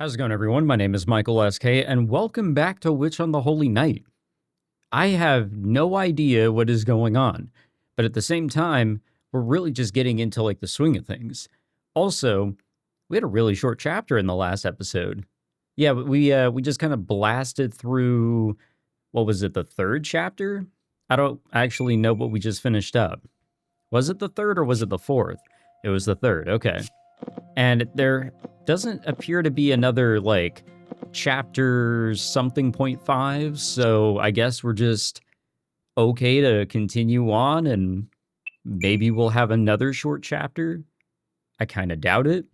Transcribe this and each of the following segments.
How's it going, everyone? My name is Michael SK, and welcome back to Witch on the Holy Night. I have no idea what is going on, but at the same time, we're really just getting into like the swing of things. Also, we had a really short chapter in the last episode. Yeah, we just kind of blasted through. What was it? The third chapter? I don't actually know what we just finished up. Was it the third or was it the fourth? It was the third. Okay. And there doesn't appear to be another, like, chapter something point five, so I guess we're just okay to continue on, and maybe we'll have another short chapter. I kind of doubt it.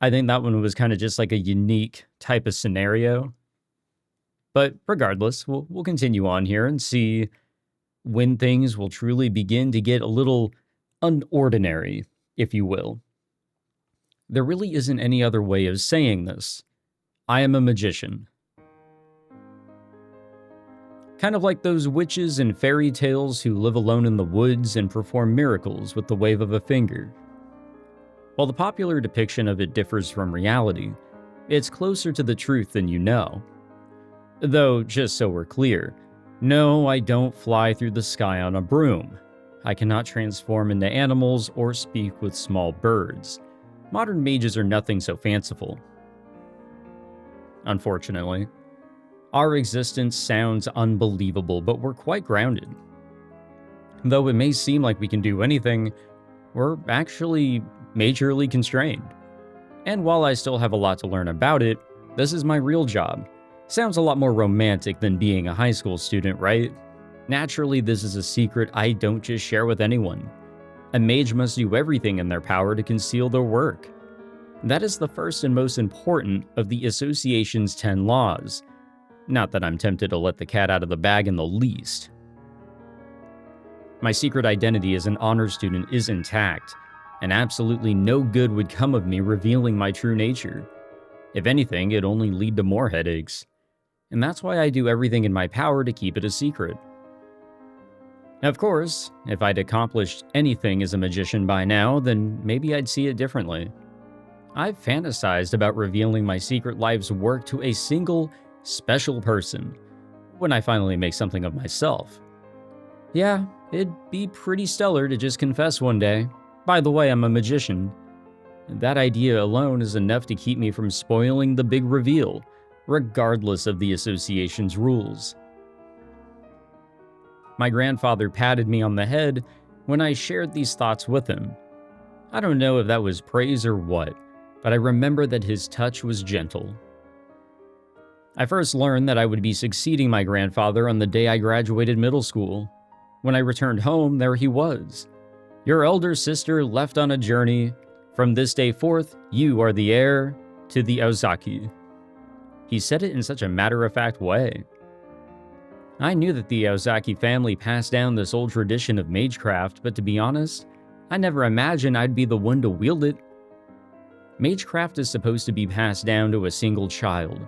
I think that one was kind of just like a unique type of scenario. But regardless, we'll continue on here and see when things will truly begin to get a little unordinary, if you will. There really isn't any other way of saying this. I am a magician. Kind of like those witches in fairy tales who live alone in the woods and perform miracles with the wave of a finger. While the popular depiction of it differs from reality, it's closer to the truth than you know. Though, just so we're clear, no, I don't fly through the sky on a broom. I cannot transform into animals or speak with small birds. Modern mages are nothing so fanciful. Unfortunately, our existence sounds unbelievable, but we're quite grounded. Though it may seem like we can do anything, we're actually majorly constrained. And while I still have a lot to learn about it, this is my real job. Sounds a lot more romantic than being a high school student, right? Naturally, this is a secret I don't just share with anyone. A mage must do everything in their power to conceal their work. That is the first and most important of the Association's 10 laws. Not that I'm tempted to let the cat out of the bag in the least. My secret identity as an honor student is intact, and absolutely no good would come of me revealing my true nature. If anything, it'd only lead to more headaches. And that's why I do everything in my power to keep it a secret. Of course, if I'd accomplished anything as a magician by now, then maybe I'd see it differently. I've fantasized about revealing my secret life's work to a single, special person when I finally make something of myself. Yeah, it'd be pretty stellar to just confess one day, by the way, I'm a magician. That idea alone is enough to keep me from spoiling the big reveal, regardless of the association's rules. My grandfather patted me on the head when I shared these thoughts with him. I don't know if that was praise or what, but I remember that his touch was gentle. I first learned that I would be succeeding my grandfather on the day I graduated middle school. When I returned home, there he was. Your elder sister left on a journey. From this day forth, you are the heir to the Ozaki. He said it in such a matter-of-fact way. I knew that the Ozaki family passed down this old tradition of magecraft, but to be honest, I never imagined I'd be the one to wield it. Magecraft is supposed to be passed down to a single child.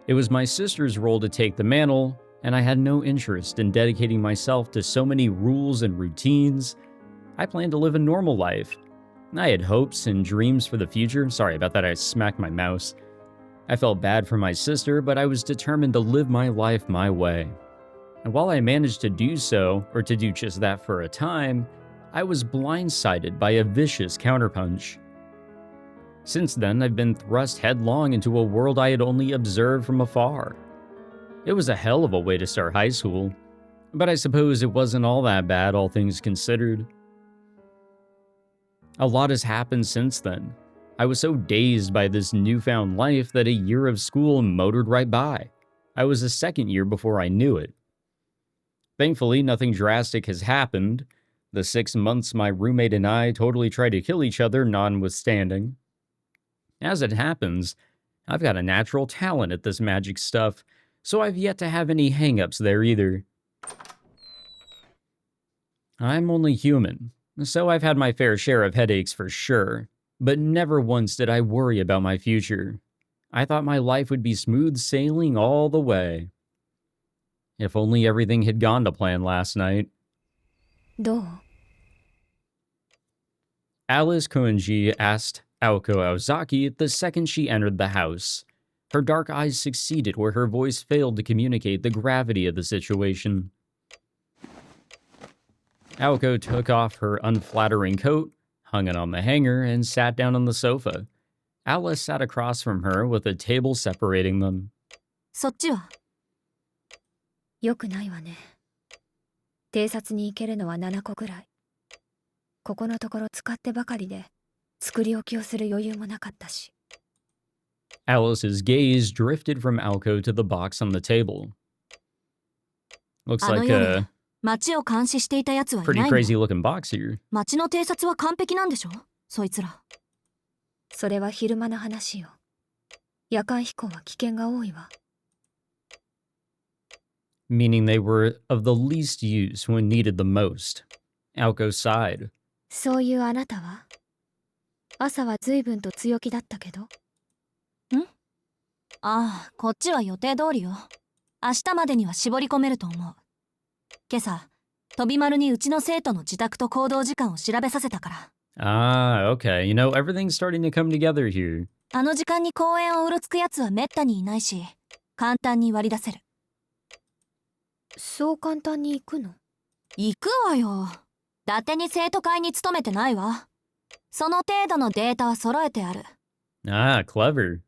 It was my sister's role to take the mantle, and I had no interest in dedicating myself to so many rules and routines. I planned to live a normal life. I had hopes and dreams for the future. Sorry about that, I smacked my mouse. I felt bad for my sister, but I was determined to live my life my way. And while I managed to do so, or to do just that for a time, I was blindsided by a vicious counterpunch. Since then, I've been thrust headlong into a world I had only observed from afar. It was a hell of a way to start high school, but I suppose it wasn't all that bad, all things considered. A lot has happened since then. I was so dazed by this newfound life that a year of school motored right by. I was a second year before I knew it. Thankfully, nothing drastic has happened, the 6 months my roommate and I totally tried to kill each other notwithstanding. As it happens, I've got a natural talent at this magic stuff, so I've yet to have any hang-ups there either. I'm only human, so I've had my fair share of headaches for sure, but never once did I worry about my future. I thought my life would be smooth sailing all the way. If only everything had gone to plan last night. どう Alice Koenji asked Aoko Ozaki the second she entered the house. Her dark eyes succeeded where her voice failed to communicate the gravity of the situation. Aoko took off her unflattering coat, hung it on the hanger, and sat down on the sofa. Alice sat across from her with a table separating them. そっちはよくないわね。偵察に行けるのは7個ぐらい。ここのところ使ってばかりで、作り置きをする余裕もなかったし。Alice's gaze drifted from Aoko to the box on the table. Looks あの like 夜 a 街を監視していた奴はい pretty ないの crazy looking box here. 街の偵察は完璧なんでしょそいつら。それは昼間の話よ。夜間飛行は危険が多いわ。Meaning they were of the least use when needed the most. Aoko sighed. そういうあなたは朝は随分と強気だったけど。ああ、こっちは予定通りよ。明日までには絞り込めると思う。今朝、飛び丸にうちの生徒の自宅と行動時間を調べさせたから。Ah, okay. You know, everything's starting to come together here. あの時間に公園をうろつくやつはめったにいないし、簡単に割り出せる。そう簡単に行くの？行くわよ。伊達に生徒会に勤めてないわ。その程度のデータは揃えてある。Ah, clever.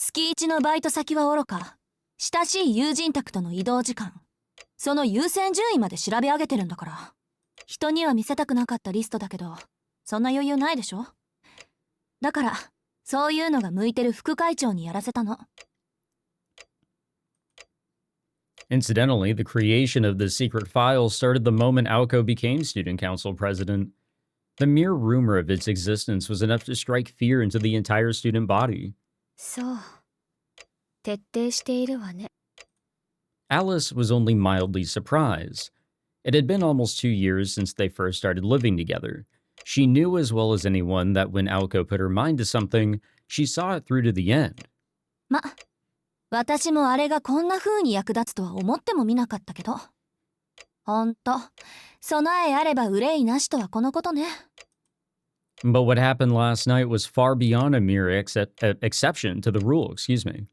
月1のバイト先はおろか、親しい友人宅との移動時間、その優先順位まで調べ上げてるんだから。人には見せたくなかったリストだけど、そんな余裕ないでしょ？だから、そういうのが向いてる副会長にやらせたの。Incidentally, the creation of the secret file started the moment Aoko became student council president. The mere rumor of its existence was enough to strike fear into the entire student body. そう。徹底しているわね。Alice was only mildly surprised. It had been almost 2 years since they first started living together. She knew as well as anyone that when Aoko put her mind to something, she saw it through to the end. ま、私もあれがこんな風に役立つとは思ってもみなかったけど。ほんと、備えあれば憂いなしとはこのことね。But what happened last night was far beyond a mere exception to the rule, excuse me.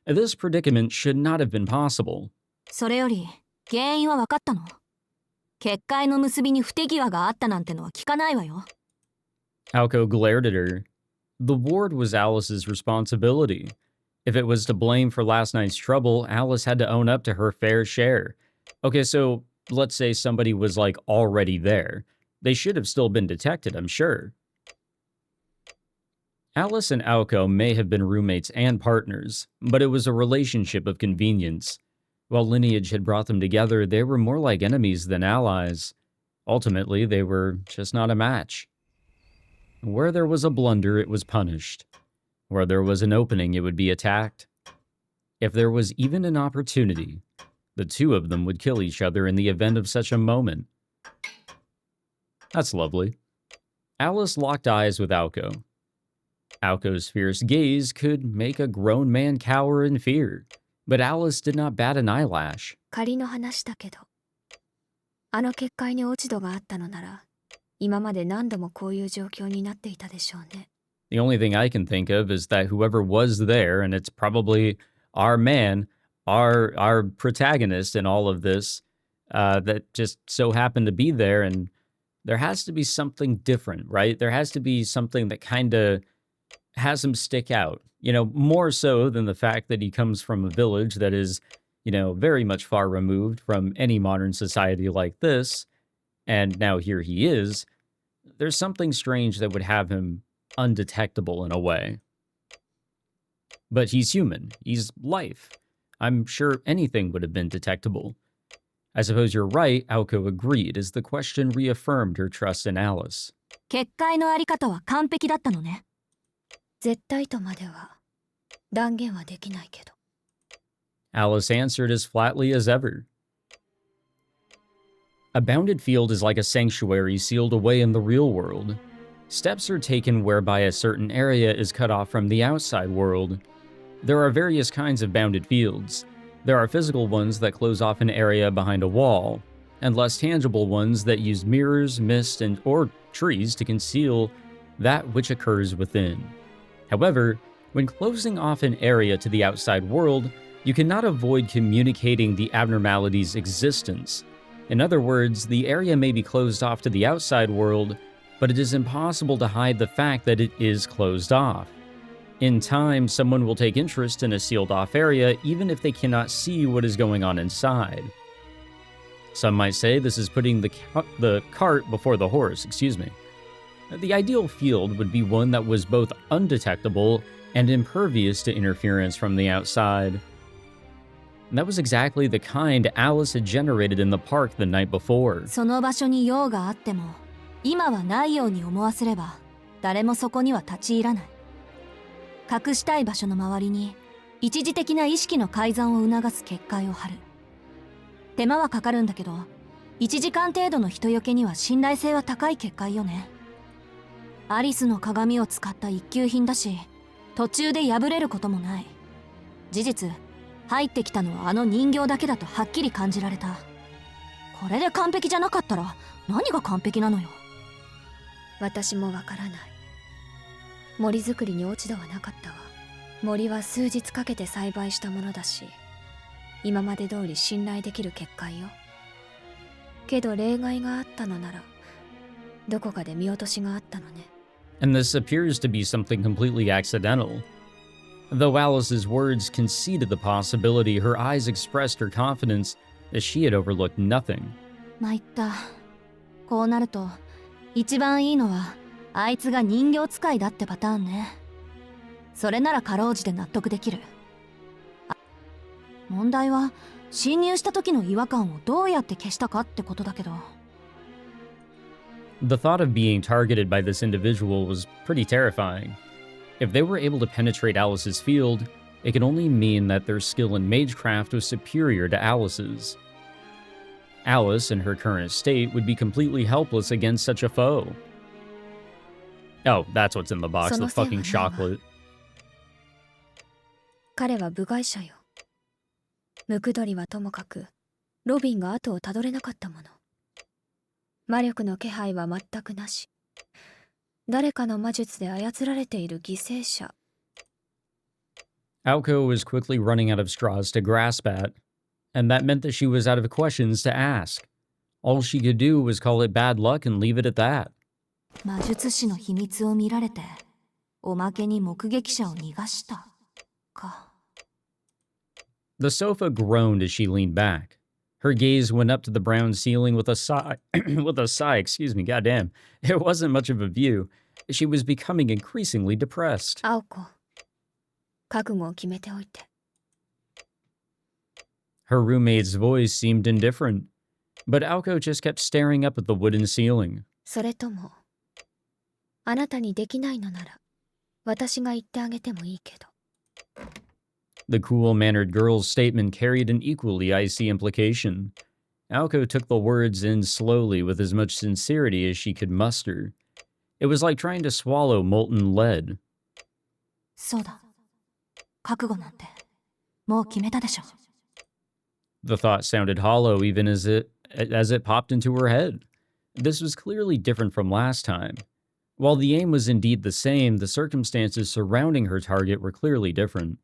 This predicament should not have been possible. それより、原因は分かったの？結界の結びに不手際があったなんてのは聞かないわよ。Aoko glared at her. The ward was Alice's responsibility. If it was to blame for last night's trouble, Alice had to own up to her fair share. Okay, so let's say somebody was like already there. They should have still been detected, I'm sure. Alice and Aoko may have been roommates and partners, but it was a relationship of convenience. While lineage had brought them together, they were more like enemies than allies. Ultimately, they were just not a match. Where there was a blunder, it was punished. Where there was an opening, it would be attacked. If there was even an opportunity, the two of them would kill each other in the event of such a moment. That's lovely. Alice locked eyes with Aoko. Aoko's fierce gaze could make a grown man cower in fear, but Alice did not bat an eyelash. 仮の話だけど、あの結界に落ち度があったのなら、今まで何度もこういう状況になっていたでしょうね。The only thing I can think of is that whoever was there, and it's probably our man, our protagonist in all of this, that just so happened to be there, and there has to be something different, right? There has to be something that kind of has him stick out, you know, more so than the fact that he comes from a village that is, you know, very much far removed from any modern society like this, and now here he is. There's something strange that would have him undetectable in a way. But he's human. He's life. I'm sure anything would have been detectable. I suppose you're right, Aoko agreed, as the question reaffirmed her trust in Alice. 結界のあり方は完璧だったのね。絶対とまでは断言はできないけど。Alice answered as flatly as ever. A bounded field is like a sanctuary sealed away in the real world. Steps are taken whereby a certain area is cut off from the outside world. There are various kinds of bounded fields. There are physical ones that close off an area behind a wall, and less tangible ones that use mirrors, mist, or trees to conceal that which occurs within. However, When closing off an area to the outside world, you cannot avoid communicating the abnormality's existence. In other words, the area may be closed off to the outside world, but it is impossible to hide the fact that it is closed off. In time, someone will take interest in a sealed-off area even if they cannot see what is going on inside. Some might say this is putting the cart before the horse, The ideal field would be one that was both undetectable and impervious to interference from the outside. And that was exactly the kind Alice had generated in the park the night before. その場所に用があっても、今はないように思わせれば、誰もそこには立ち入らない。隠したい場所の周りに、一時的な意識の改ざんを促す結界を張る。手間はかかるんだけど、1時間程度の人よけには信頼性は高い結界よね。アリスの鏡を使った一級品だし、途中で破れることもない。事実、入ってきたのはあの人形だけだとはっきり感じられた。これで完璧じゃなかったら何が完璧なのよ。私もわからない。森作りに落ち度はなかったわ。森は数日かけて栽培したものだし、今まで通り信頼できる結界よ。けど例外があったのなら、どこかで見落としがあったのね。And this appears to be something completely accidental. Though Alice's words conceded the possibility, her eyes expressed her confidence that she had overlooked nothing. 参った。こうなると、一番いいのは、あいつが人形使いだってパターンね。それならかろうじて納得できる。問題は、侵入した時の違和感をどうやって消したかってことだけど。The thought of being targeted by this individual was pretty terrifying. If they were able to penetrate Alice's field, it could only mean that their skill in magecraft was superior to Alice's. Alice, in her current state, would be completely helpless against such a foe. Oh, that's what's in the box, the fucking chocolate. 彼は部外者よ。ムクドリはともかく、ロビンが後をたどれなかったもの。魔力の気配は全くなし。誰かの魔術で操られている犠牲者。Aoko was quickly running out of straws to grasp at, and that meant that she was out of questions to ask. All she could do was call it bad luck and leave it at that. 魔術師の秘密を見られて、おまけに目撃者を逃がした。か。The sofa groaned as she leaned back. Her gaze went up to the brown ceiling with a sigh. Goddamn. It wasn't much of a view. She was becoming increasingly depressed. 青子、覚悟を決めておいて。Her roommate's voice seemed indifferent, but Aoko just kept staring up at the wooden ceiling. それとも、あなたにできないのなら、私が言ってあげてもいいけど。The cool-mannered girl's statement carried an equally icy implication. Aoko took the words in slowly with as much sincerity as she could muster. It was like trying to swallow molten lead. そうだ。覚悟なんて、もう決めたでしょ。The thought sounded hollow even as it popped into her head. This was clearly different from last time. While the aim was indeed the same, the circumstances surrounding her target were clearly different.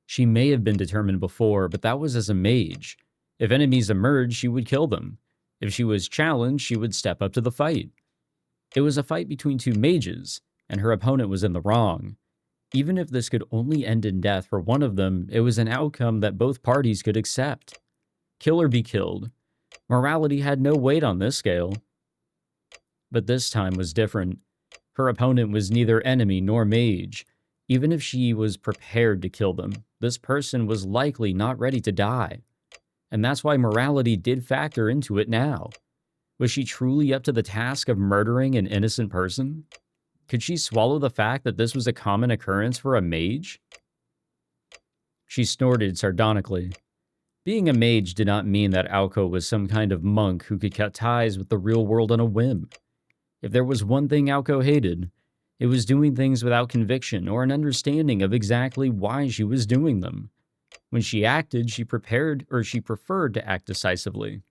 She may have been determined before, but that was as a mage. If enemies emerged, she would kill them. If she was challenged, she would step up to the fight. It was a fight between two mages, and her opponent was in the wrong. Even if this could only end in death for one of them, it was an outcome that both parties could accept. Kill or be killed. Morality had no weight on this scale. But this time was different. Her opponent was neither enemy nor mage. Even if she was prepared to kill them, this person was likely not ready to die. And that's why morality did factor into it now. Was she truly up to the task of murdering an innocent person? Could she swallow the fact that this was a common occurrence for a mage? She snorted sardonically. Being a mage did not mean that Aoko was some kind of monk who could cut ties with the real world on a whim. If there was one thing Aoko hated, it was doing things without conviction or an understanding of exactly why she was doing them. When she acted, she preferred to act decisively.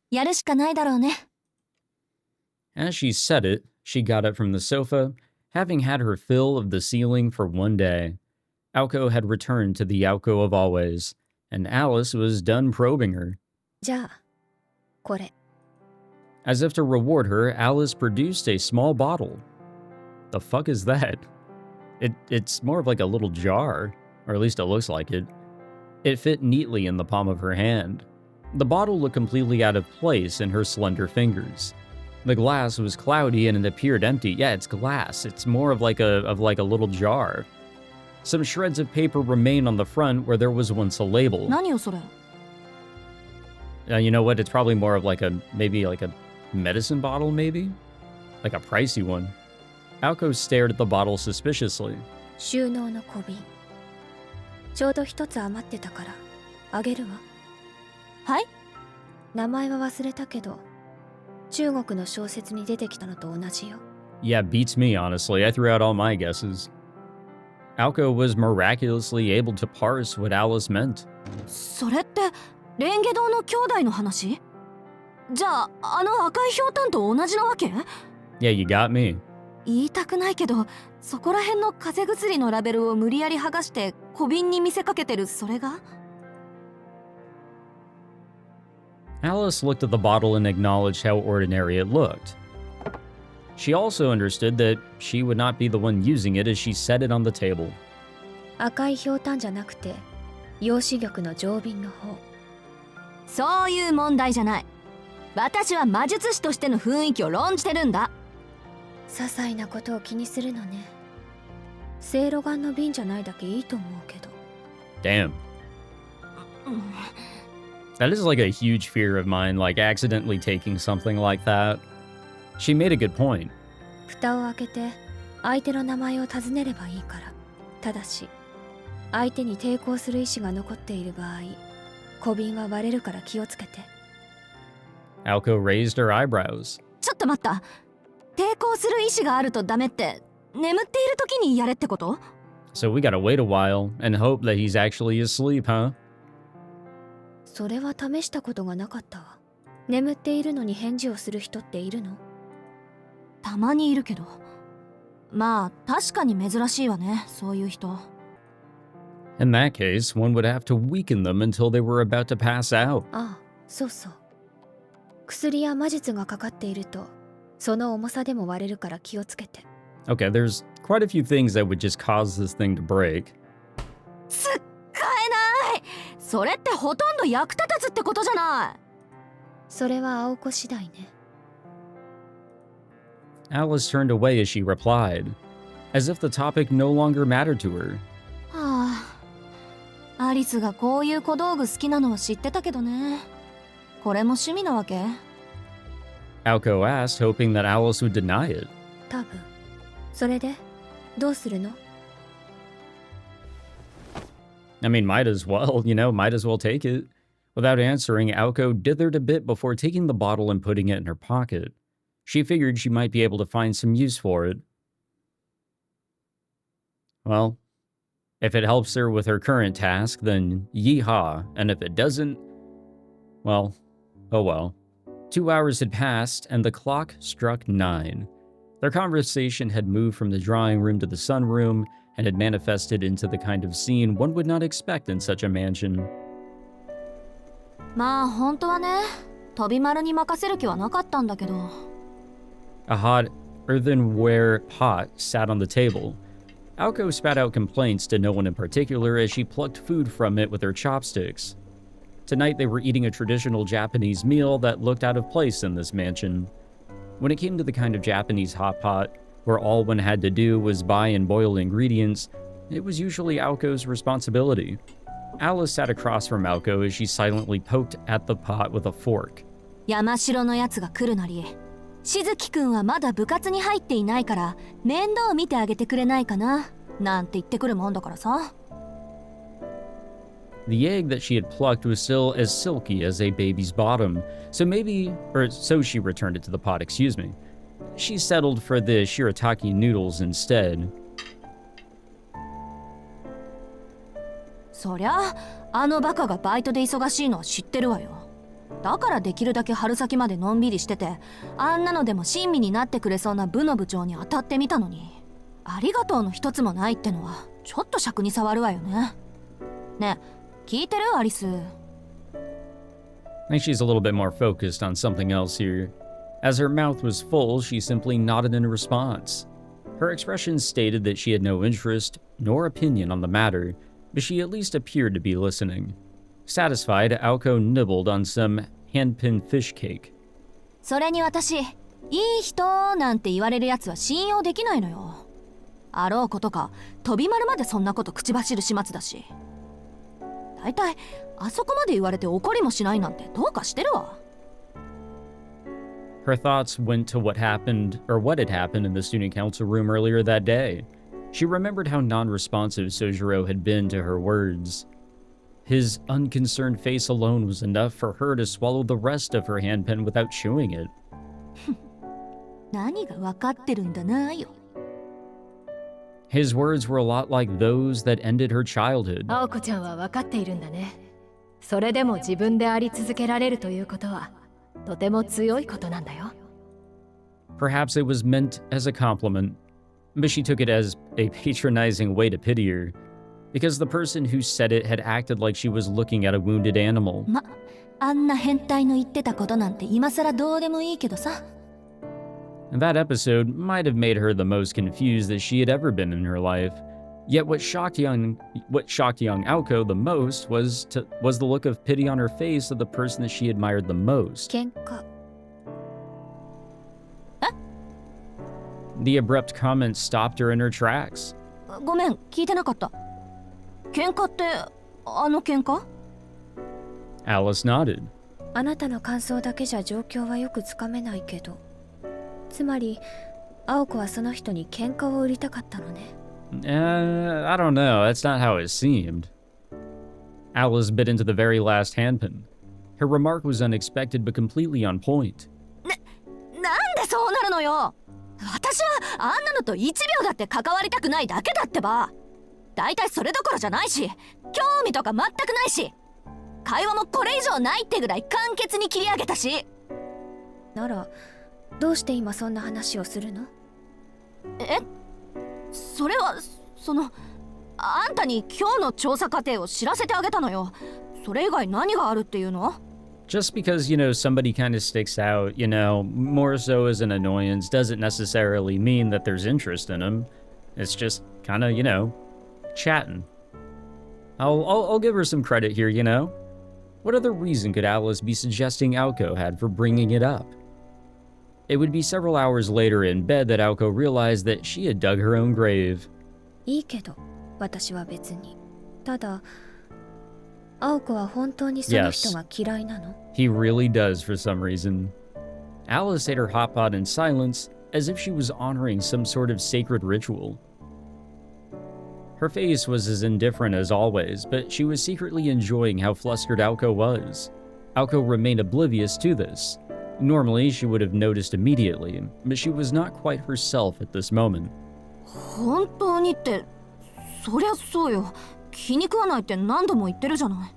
やるしかないだろうね。As she said it, she got up from the sofa, Having had her fill of the ceiling for one day, Aoko had returned to the Aoko of always, and Alice was done probing her. じゃあこれ As if to reward her, Alice produced a small bottle. The fuck is that? It's more of like a little jar, or at least it looks like it. It fit neatly in the palm of her hand. The bottle looked completely out of place in her slender fingers. The glass was cloudy and it appeared empty. Yeah, it's glass. It's more of like a little jar. Some shreds of paper remain on the front where there was once a label. 何よそれ You know what? It's probably more of maybe like a medicine bottle, maybe? Like a pricey one. Aoko stared at the bottle suspiciously. 収納の小瓶ちょうど一つ余ってたからあげるわはい名前は忘れたけど中国の小説に出てきたのと同じよ Yeah, beats me, honestly. I threw out all my guesses. Aoko was miraculously able to parse what Alice meant. それってレンゲ堂の兄弟の話じゃああの赤いひょうたんと同じなわけ Yeah, you got me. 言いたくないけどそこら辺の風邪薬のラベルを無理やり剥がして小瓶に見せかけてるそれが Alice looked at the bottle and acknowledged how ordinary it looked. She also understood that she would not be the one using it as she set it on the table. 赤いひょうたんじゃなくて陽子玉の上瓶の方そういう問題じゃない私は魔術師としての雰囲気を論じてるんだ些細なことを気にするのねせいろがんの瓶じゃないだけいいと思うけど Damn. That is like a huge fear of mine, like accidentally taking something like that. She made a good point. 蓋を開けて相手の名前を尋ねればいいからただし相手に抵抗する意志が残っている場合小瓶は割れるから気をつけて Aoko raised her eyebrows. ちょっと待った抵抗する意志があるとダメって眠っている時にやれってこと So we gotta wait a while and hope that he's actually asleep, huh? それは試したことがなかったわ眠っているのに返事をする人っているのたまにいるけどまあ確かに珍しいわねそういう人 In that case, one would have to weaken them until they were about to pass out. ああそうそう薬や魔術がかかっているとその重さでも割れるから気をつけて Okay, there's quite a few things that would just cause this thing to break. 使えないそれってほとんど役立たずってことじゃないそれは青子次第ね Alice turned away as she replied, as if the topic no longer mattered to her. はあアリスがこういう小道具好きなのは知ってたけどねこれも趣味なわけ Aoko asked, hoping that Alice would deny it. 多分それでどうするの I mean, might as well, might as well take it. Without answering, Aoko dithered a bit before taking the bottle and putting it in her pocket. She figured she might be able to find some use for it. Well, if it helps her with her current task, then yeehaw, and if it doesn't, well, oh well. 2 hours had passed, and the clock struck 9. Their conversation had moved from the drawing room to the sunroom, and had manifested into the kind of scene one would not expect in such a mansion. まあ本当はね飛び丸に任せる気はなかったんだけど A hot earthenware pot sat on the table. Aoko spat out complaints to no one in particular as she plucked food from it with her chopsticks. Tonight they were eating a traditional Japanese meal that looked out of place in this mansion. When it came to the kind of Japanese hot pot, where all one had to do was buy and boil ingredients, it was usually Aoko's responsibility. Alice sat across from Aoko as she silently poked at the pot with a fork. 山城のやつが来るなりしずきくんはまだ部活に入っていないから面倒見てあげてくれないかななんて言ってくるもんだからさ The egg that she had plucked was still as silky as a baby's bottom, so she returned it to the pot, excuse me. She settled for the shirataki noodles instead. そりゃあのバカがバイトで忙しいのは知ってるわよだからできるだけ春先までのんびりしててあんなのでも親身になってくれそうな部の部長に当たってみたのにありがとうの一つもないってのはちょっと尺に触るわよね。ねえ、聞いてるアリス？ I think she's a little bit more focused on something else here. As her mouth was full, she simply nodded in response. Her expression stated that she had no interest nor opinion on the matter, but she at least appeared to be listening. Satisfied, Aoko nibbled on some handpin fish cake. それに私、いい人なんて言われるやつは信用できないのよ。あろうことか、飛び丸までそんなこと口走る始末だし。だいたいあそこまで言われて怒りもしないなんてどうかしてるわ。Her thoughts went to what had happened in the student council room earlier that day. She remembered how non-responsive Sojiro had been to her words. His unconcerned face alone was enough for her to swallow the rest of her handpen without chewing it. 何が分かってるんだなよ。His words were a lot like those that ended her childhood. 青子ちゃんは分かっているんだね。それでも自分であり続けられるということはとても強いことなんだよ。Perhaps it was meant as a compliment, but she took it as a patronizing way to pity her, because the person who said it had acted like she was looking at a wounded animal. あんな変態の言ってたことなんて今更どうでもいいけどさ。And that episode might have made her the most confused that she had ever been in her life. Yet what shocked young Aoko the most was the look of pity on her face of the person that she admired the most. 喧嘩。The abrupt comment stopped her in her tracks. ごめん、聞いてなかった。喧嘩ってあの喧嘩？ Alice nodded. あなたの感想だけじゃ状況はよくつかめないけど、つまり青子はその人に喧嘩を売りたかったのね。I don't know. That's not how it seemed. Alice bit into the very last handpin. Her remark was unexpected but completely on point. なんでそうなるのよ。私はあんなのと1秒だって関わりたくないだけだってば。だいたいそれどころじゃないし、興味とか全くないし、会話もこれ以上ないってぐらい簡潔に切り上げたし。ならどうして今そんな話をするの？それはあんたに今日の調査過程を知らせてあげたのよ。それ以外何があるっていうの？ Just because, somebody kind of sticks out, more so as an annoyance doesn't necessarily mean that there's interest in them. It's just kind of, chatting. I'll give her some credit here, What other reason could Alice be suggesting Aoko had for bringing it up? It would be several hours later in bed that Aoko realized that she had dug her own grave. いいけど、私は別に。ただ、青子は本当にその人が嫌いなの？ He really does for some reason. Alice ate her hot pot in silence, as if she was honoring some sort of sacred ritual. Her face was as indifferent as always, but she was secretly enjoying how flustered Aoko was. Aoko remained oblivious to this. Normally, she would have noticed immediately, but she was not quite herself at this moment. 本当にって、そりゃそうよ。気に食わないって何度も言ってるじゃない。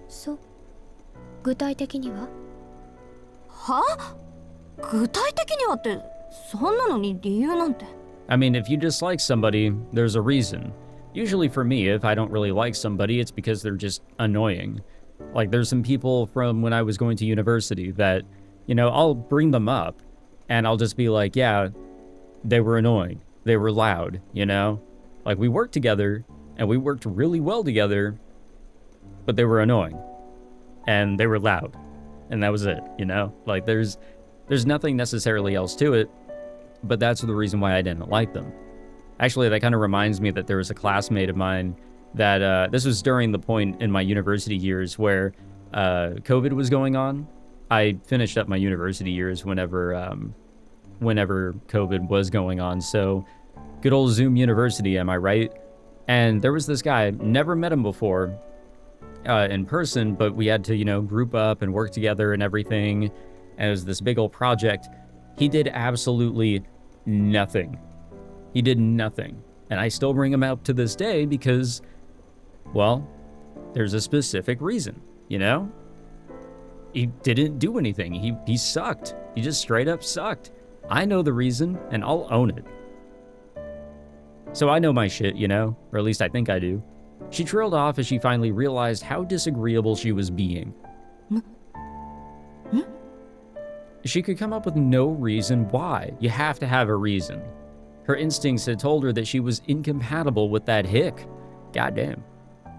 そう。具体的には？は？具体的にはって、そんなのに理由なんて。I mean, if you dislike somebody, there's a reason. Usually for me, if I don't really like somebody, it's because they're just annoying. Like, there's some people from when I was going to university that, I'll bring them up, and I'll just be like, yeah, they were annoying. They were loud, Like, we worked together, and we worked really well together, but they were annoying. And they were loud. And that was it, Like, there's nothing necessarily else to it, but that's the reason why I didn't like them. Actually, that kind of reminds me that there was a classmate of mine that, this was during the point in my university years where COVID was going on. I finished up my university years whenever COVID was going on. So, good old Zoom University, am I right? And there was this guy, never met him before in person, but we had to, group up and work together and everything. And it was this big old project. He did absolutely nothing. He did nothing. And I still bring him up to this day because, well, there's a specific reason, He didn't do anything. He sucked. He just straight up sucked. I know the reason, and I'll own it. So I know my shit, you know? Or at least I think I do. She trailed off as she finally realized how disagreeable she was being. She could come up with no reason why. You have to have a reason. Her instincts had told her that she was incompatible with that hick. Goddamn.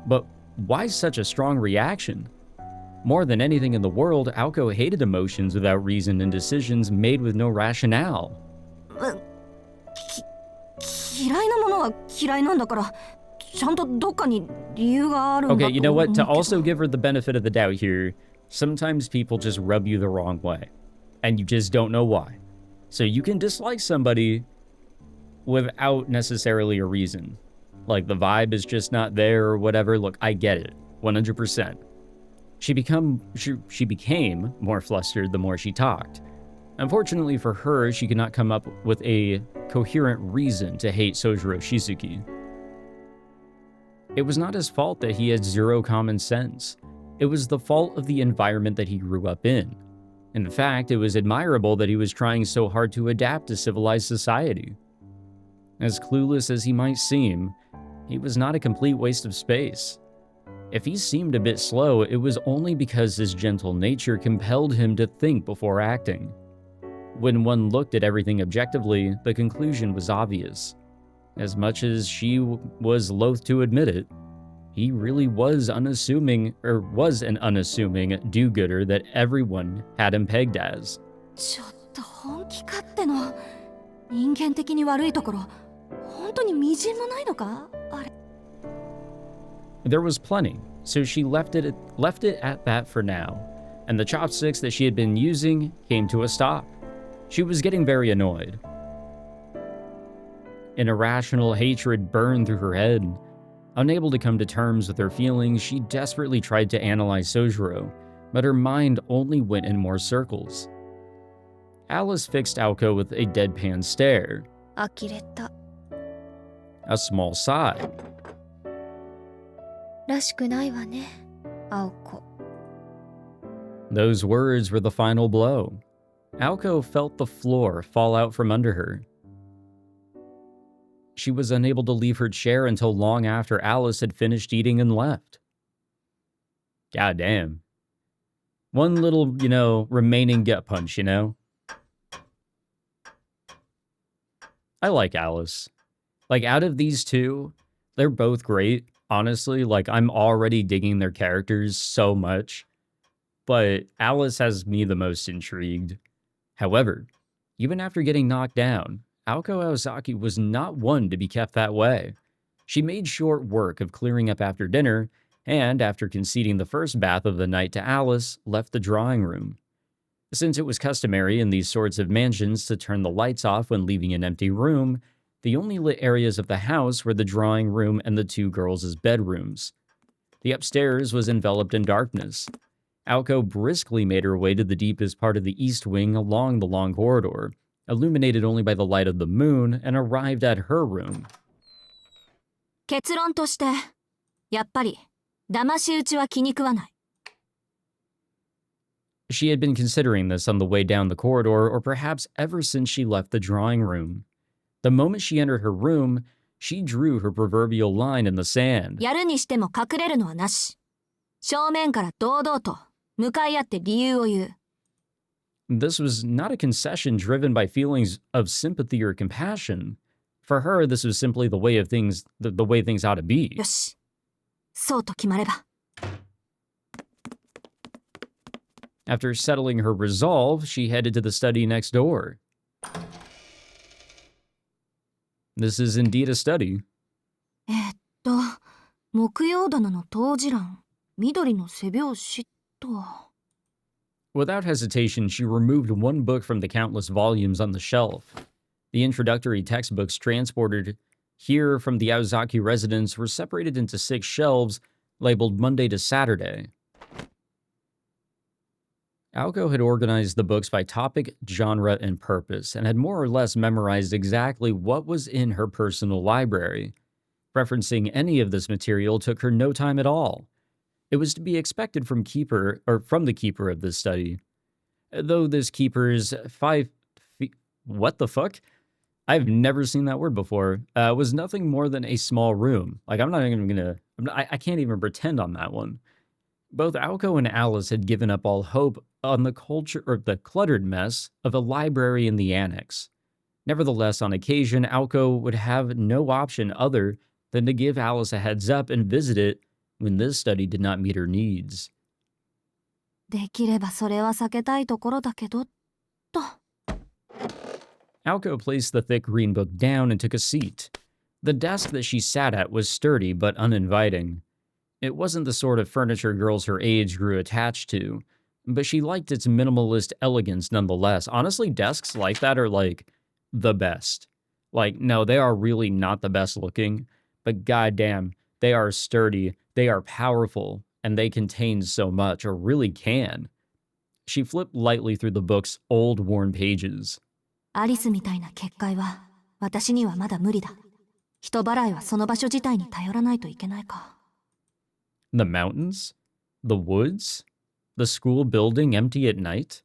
But why such a strong reaction? More than anything in the world, Aoko hated emotions without reason and decisions made with no rationale. 嫌いなものは嫌いなんだから、ちゃんとどっかに理由があるんだと Okay, 思う you know what? けど。 To also give her the benefit of the doubt here, sometimes people just rub you the wrong way, and you just don't know why. So you can dislike somebody without necessarily a reason. Like the vibe is just not there or whatever. Look, I get it, 100%. She became more flustered the more she talked. Unfortunately for her, she could not come up with a coherent reason to hate Sojiro Shizuki. It was not his fault that he had zero common sense. It was the fault of the environment that he grew up in. In fact, it was admirable that he was trying so hard to adapt to civilized society. As clueless as he might seem, he was not a complete waste of space. If he seemed a bit slow, it was only because his gentle nature compelled him to think before acting. When one looked at everything objectively, the conclusion was obvious. As much as she was loath to admit it, he really was an unassuming do-gooder that everyone had him pegged as. ちょっと本気勝手の人間的に悪いところ、本当に微塵もないのか？あれ。 There was plenty, so she left it at that for now, and the chopsticks that she had been using came to a stop. She was getting very annoyed. An irrational hatred burned through her head. Unable to come to terms with her feelings, she desperately tried to analyze Sojiro, but her mind only went in more circles. Alice fixed Aoko with a deadpan stare. 呆れた。 A small sigh. らしくないわね、青子。 Those words were the final blow. Aoko felt the floor fall out from under her. She was unable to leave her chair until long after Alice had finished eating and left. God damn. One little, remaining gut punch, I like Alice. Like, out of these two, they're both great. Honestly, like, I'm already digging their characters so much. But Alice has me the most intrigued. However, even after getting knocked down, Aoko Aozaki was not one to be kept that way. She made short work of clearing up after dinner, and after conceding the first bath of the night to Alice, left the drawing room. Since it was customary in these sorts of mansions to turn the lights off when leaving an empty room, the only lit areas of the house were the drawing room and the two girls' bedrooms. The upstairs was enveloped in darkness. Aoko briskly made her way to the deepest part of the east wing along the long corridor, illuminated only by the light of the moon, and arrived at her room. 結論として、やっぱり騙し討ちは気に食わない。 She had been considering this on the way down the corridor, or perhaps ever since she left the drawing room. The moment she entered her room, she drew her proverbial line in the sand. やるにしても隠れるのはなし。正面から堂々と向かい合って理由を言う。 This was not a concession driven by feelings of sympathy or compassion. For her, this was simply the way things ought to be. よし。そうと決まれば。 After settling her resolve, she headed to the study next door. This is indeed a study. 木曜棚の当時欄、緑の背表紙と。 Without hesitation, she removed one book from the countless volumes on the shelf. The introductory textbooks transported here from the Aozaki residence were separated into 6 shelves labeled Monday to Saturday. Aoko had organized the books by topic, genre, and purpose, and had more or less memorized exactly what was in her personal library. Referencing any of this material took her no time at all. It was to be expected from the keeper of this study. Though this keeper's 5 feet... What the fuck? I've never seen that word before. Was nothing more than a small room. Like, I'm not even gonna, I can't even pretend on that one. Both Aoko and Alice had given up all hope on the culture or the cluttered mess of a library in the annex. Nevertheless, on occasion, Aoko would have no option other than to give Alice a heads up and visit it when this study did not meet her needs. できればそれは避けたいところだけど、と。Aoko placed the thick green book down and took a seat. The desk that she sat at was sturdy but uninviting. It wasn't the sort of furniture girls her age grew attached to, but she liked its minimalist elegance nonetheless. Honestly, desks like that are like the best. Like, no, they are really not the best looking, but goddamn, they are sturdy, they are powerful, and they contain so much, or really can. She flipped lightly through the book's old, worn pages. アリスみたいな結界は私にはまだ無理だ。人払いはその場所自体に頼らないといけないか。The mountains? The woods? The school building empty at night?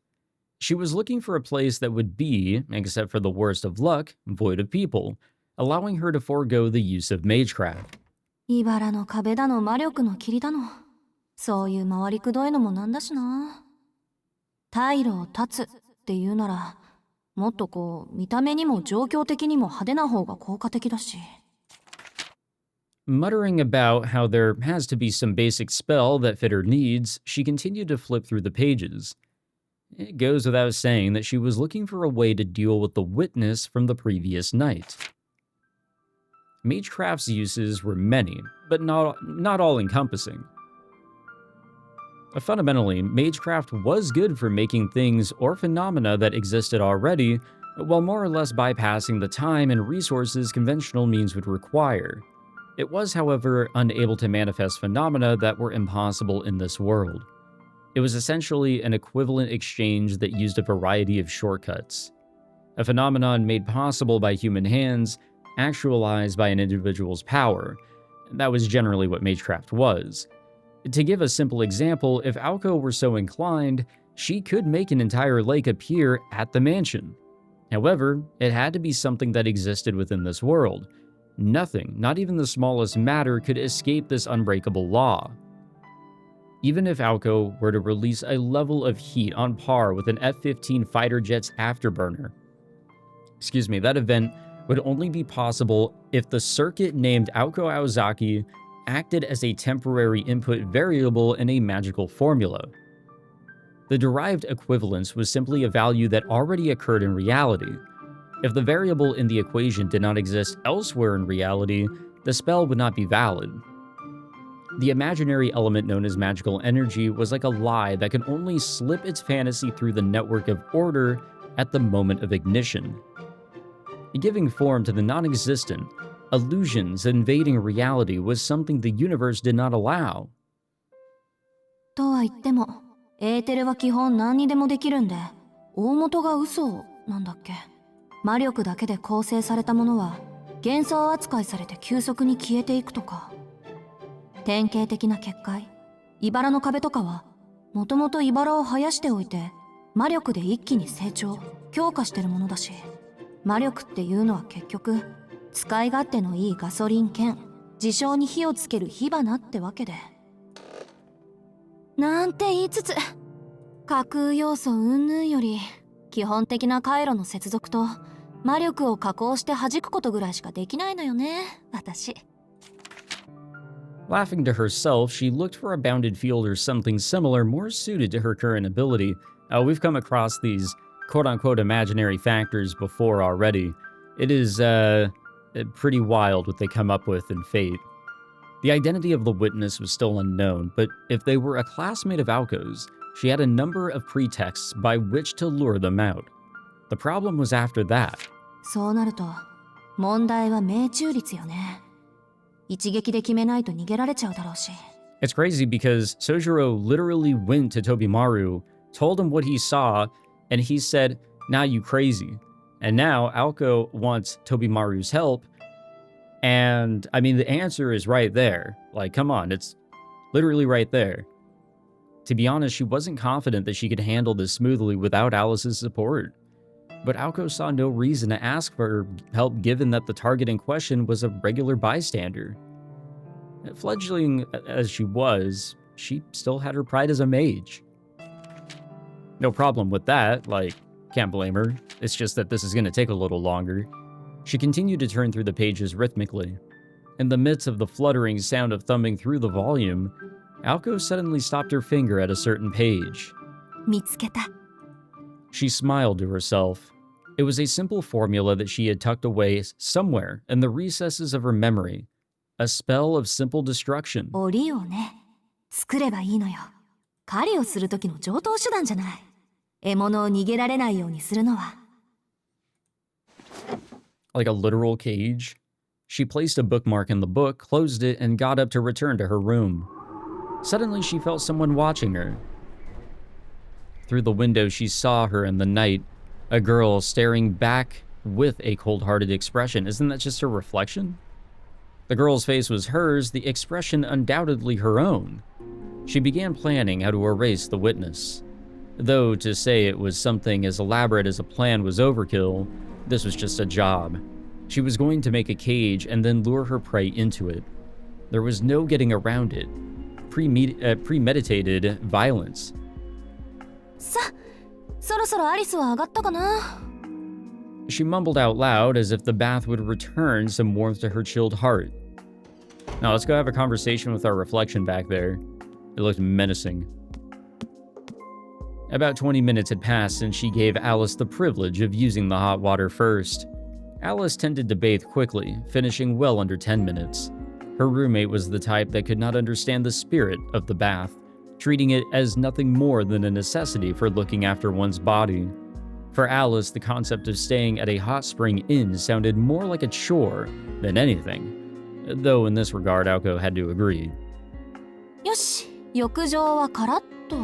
She was looking for a place that would be, except for the worst of luck, void of people, allowing her to forego the use of magecraft. 茨の壁だの魔力の霧だの。そういう回りくどいのもなんだしな。退路を断つっていうなら、もっとこう見た目にも状況的にも派手な方が効果的だし。Muttering about how there has to be some basic spell that fit her needs, she continued to flip through the pages. It goes without saying that she was looking for a way to deal with the witness from the previous night. Magecraft's uses were many, but not all-encompassing. Fundamentally, Magecraft was good for making things or phenomena that existed already, while more or less bypassing the time and resources conventional means would require. It was, however, unable to manifest phenomena that were impossible in this world. It was essentially an equivalent exchange that used a variety of shortcuts. A phenomenon made possible by human hands, actualized by an individual's power. That was generally what Magecraft was. To give a simple example, if Aoko were so inclined, she could make an entire lake appear at the mansion. However, it had to be something that existed within this world. Nothing, not even the smallest matter, could escape this unbreakable law. Even if Aoko were to release a level of heat on par with an F-15 fighter jet's afterburner, that event would only be possible if the circuit named Aoko Aozaki acted as a temporary input variable in a magical formula. The derived equivalence was simply a value that already occurred in reality. If the variable in the equation did not exist elsewhere in reality, the spell would not be valid. The imaginary element known as magical energy was like a lie that could only slip its fantasy through the network of order at the moment of ignition. Giving form to the non-existent, illusions invading reality was something the universe did not allow. とは言っても、エーテルは基本何にでもできるんで、大元が嘘なんだっけ。魔力だけで構成されたものは幻想扱いされて急速に消えていくとか。典型的な結界、茨の壁とかはもともと茨を生やしておいて魔力で一気に成長強化してるものだし、魔力っていうのは結局使い勝手のいいガソリン兼事象に火をつける火花ってわけで。なんて言いつつ架空要素云々より基本的な回路の接続と魔力を加工して弾くことぐらいしかできないのよね、私。Laughing to herself, she looked for a bounded field or something similar more suited to her current ability. We've come across these quote-unquote imaginary factors before already. It is, pretty wild what they come up with in Fate. The identity of the witness was still unknown, but if they were a classmate of Aoko's, she had a number of pretexts by which to lure them out. The problem was after that. そうなると、問題は命中率よね。一撃で決めないと逃げられちゃうだろうし。It's crazy because Sojiro literally went to Tobimaru, told him what he saw, and he said, "Nah, you crazy." And now Aoko wants Tobimaru's help, and I mean, the answer is right there. Like, come on, it's literally right there. To be honest, she wasn't confident that she could handle this smoothly without Alice's support. but Aoko saw no reason to ask for help given that the target in question was a regular bystander. Fledgling as she was, she still had her pride as a mage. No problem with that, can't blame her. It's just that this is going to take a little longer. She continued to turn through the pages rhythmically. In the midst of the fluttering sound of thumbing through the volume, Aoko suddenly stopped her finger at a certain page. 見つけた。 She smiled to herself. It was a simple formula that she had tucked away somewhere in the recesses of her memory. A spell of simple destruction. 檻をね、作ればいいのよ。狩りをする時の常套手段じゃない。獲物を逃げられないようにするのは。Like a literal cage. She placed a bookmark in the book, closed it, and got up to return to her room. Suddenly, she felt someone watching her. Through the window, she saw her in the night, a girl staring back with a cold-hearted expression. Isn't that just her reflection? The girl's face was hers, the expression undoubtedly her own. She began planning how to erase the witness. Though to say it was something as elaborate as a plan was overkill, this was just a job. She was going to make a cage and then lure her prey into it. There was no getting around it. Premeditated violence. さ、そろそろアリスは上がったかな? She mumbled out loud as if the bath would return some warmth to her chilled heart. Now let's go have a conversation with our reflection back there. It looked menacing. About 20 minutes had passed since she gave Alice the privilege of using the hot water first. Alice tended to bathe quickly, finishing well under 10 minutes. Her roommate was the type that could not understand the spirit of the bath, treating it as nothing more than a necessity for looking after one's body. For Alice, the concept of staying at a hot spring inn sounded more like a chore than anything, though in this regard, Aoko had to agree. よし、浴場はカラッと。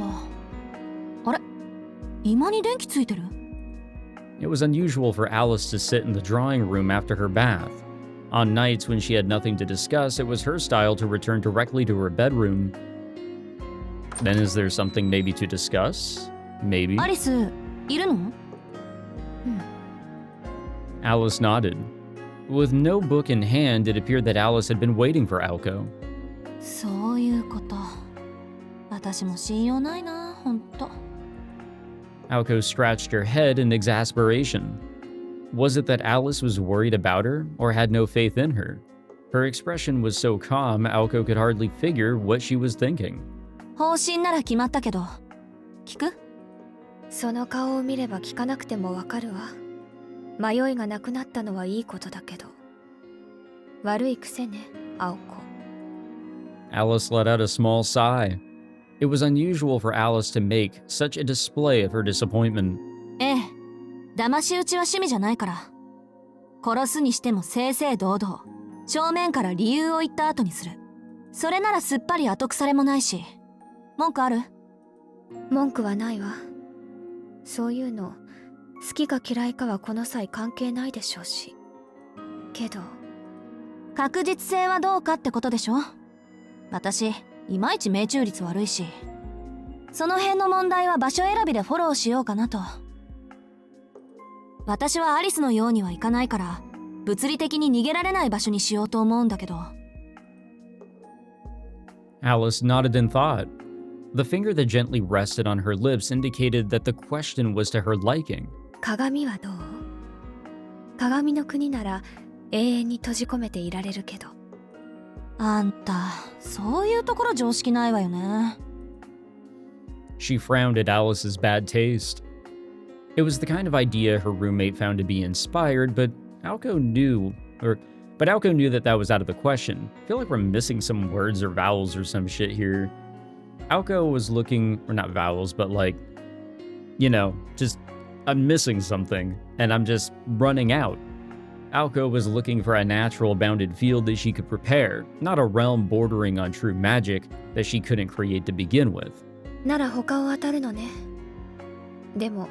あれ、今に電気ついてる? It was unusual for Alice to sit in the drawing room after her bath. On nights when she had nothing to discuss, it was her style to return directly to her bedroom. Then is there something maybe to discuss? Maybe. アリス、いるの? Alice nodded. With no book in hand, it appeared that Alice had been waiting for Aoko. そういうこと。私も信用ないな、ほんと。Aoko scratched her head in exasperation. Was it that Alice was worried about her, or had no faith in her? Her expression was so calm, Aoko could hardly figure what she was thinking. 方針なら決まったけど、聞く? その顔を見れば聞かなくてもわかるわ。迷いがなくなったのはいいことだけど。悪い癖ね、青子。Alice let out a small sigh. It was unusual for Alice to make such a display of her disappointment. ええ、騙し討ちは趣味じゃないから。殺すにしても正々堂々、正面から理由を言った後にする。それならすっぱり後腐れもないし。文句ある? 文句はないわ。そういうの、好きか嫌いかはこの際関係ないでしょうし。けど、確実性はどうかってことでしょ? 私、いまいち命中率悪いし。その辺の問題は場所選びでフォローしようかなと。私はアリスのようにはいかないから、物理的に逃げられない場所にしようと思うんだけど。Alice nodded in thought. The finger that gently rested on her lips indicated that the question was to her liking. 鏡はどう? 鏡の国なら永遠に閉じ込めていられるけど。あんた、そういうところ常識ないわよね。She frowned at Alice's bad taste. It was the kind of idea her roommate found to be inspired, but Aoko knew that that was out of the question. I feel like we're missing some words or vowels or some shit here. Aoko was looking, or not vowels, but just, I'm missing something, and I'm just running out. Aoko was looking for a natural bounded field that she could prepare, not a realm bordering on true magic that she couldn't create to begin with. なら他を当たるのね。でも、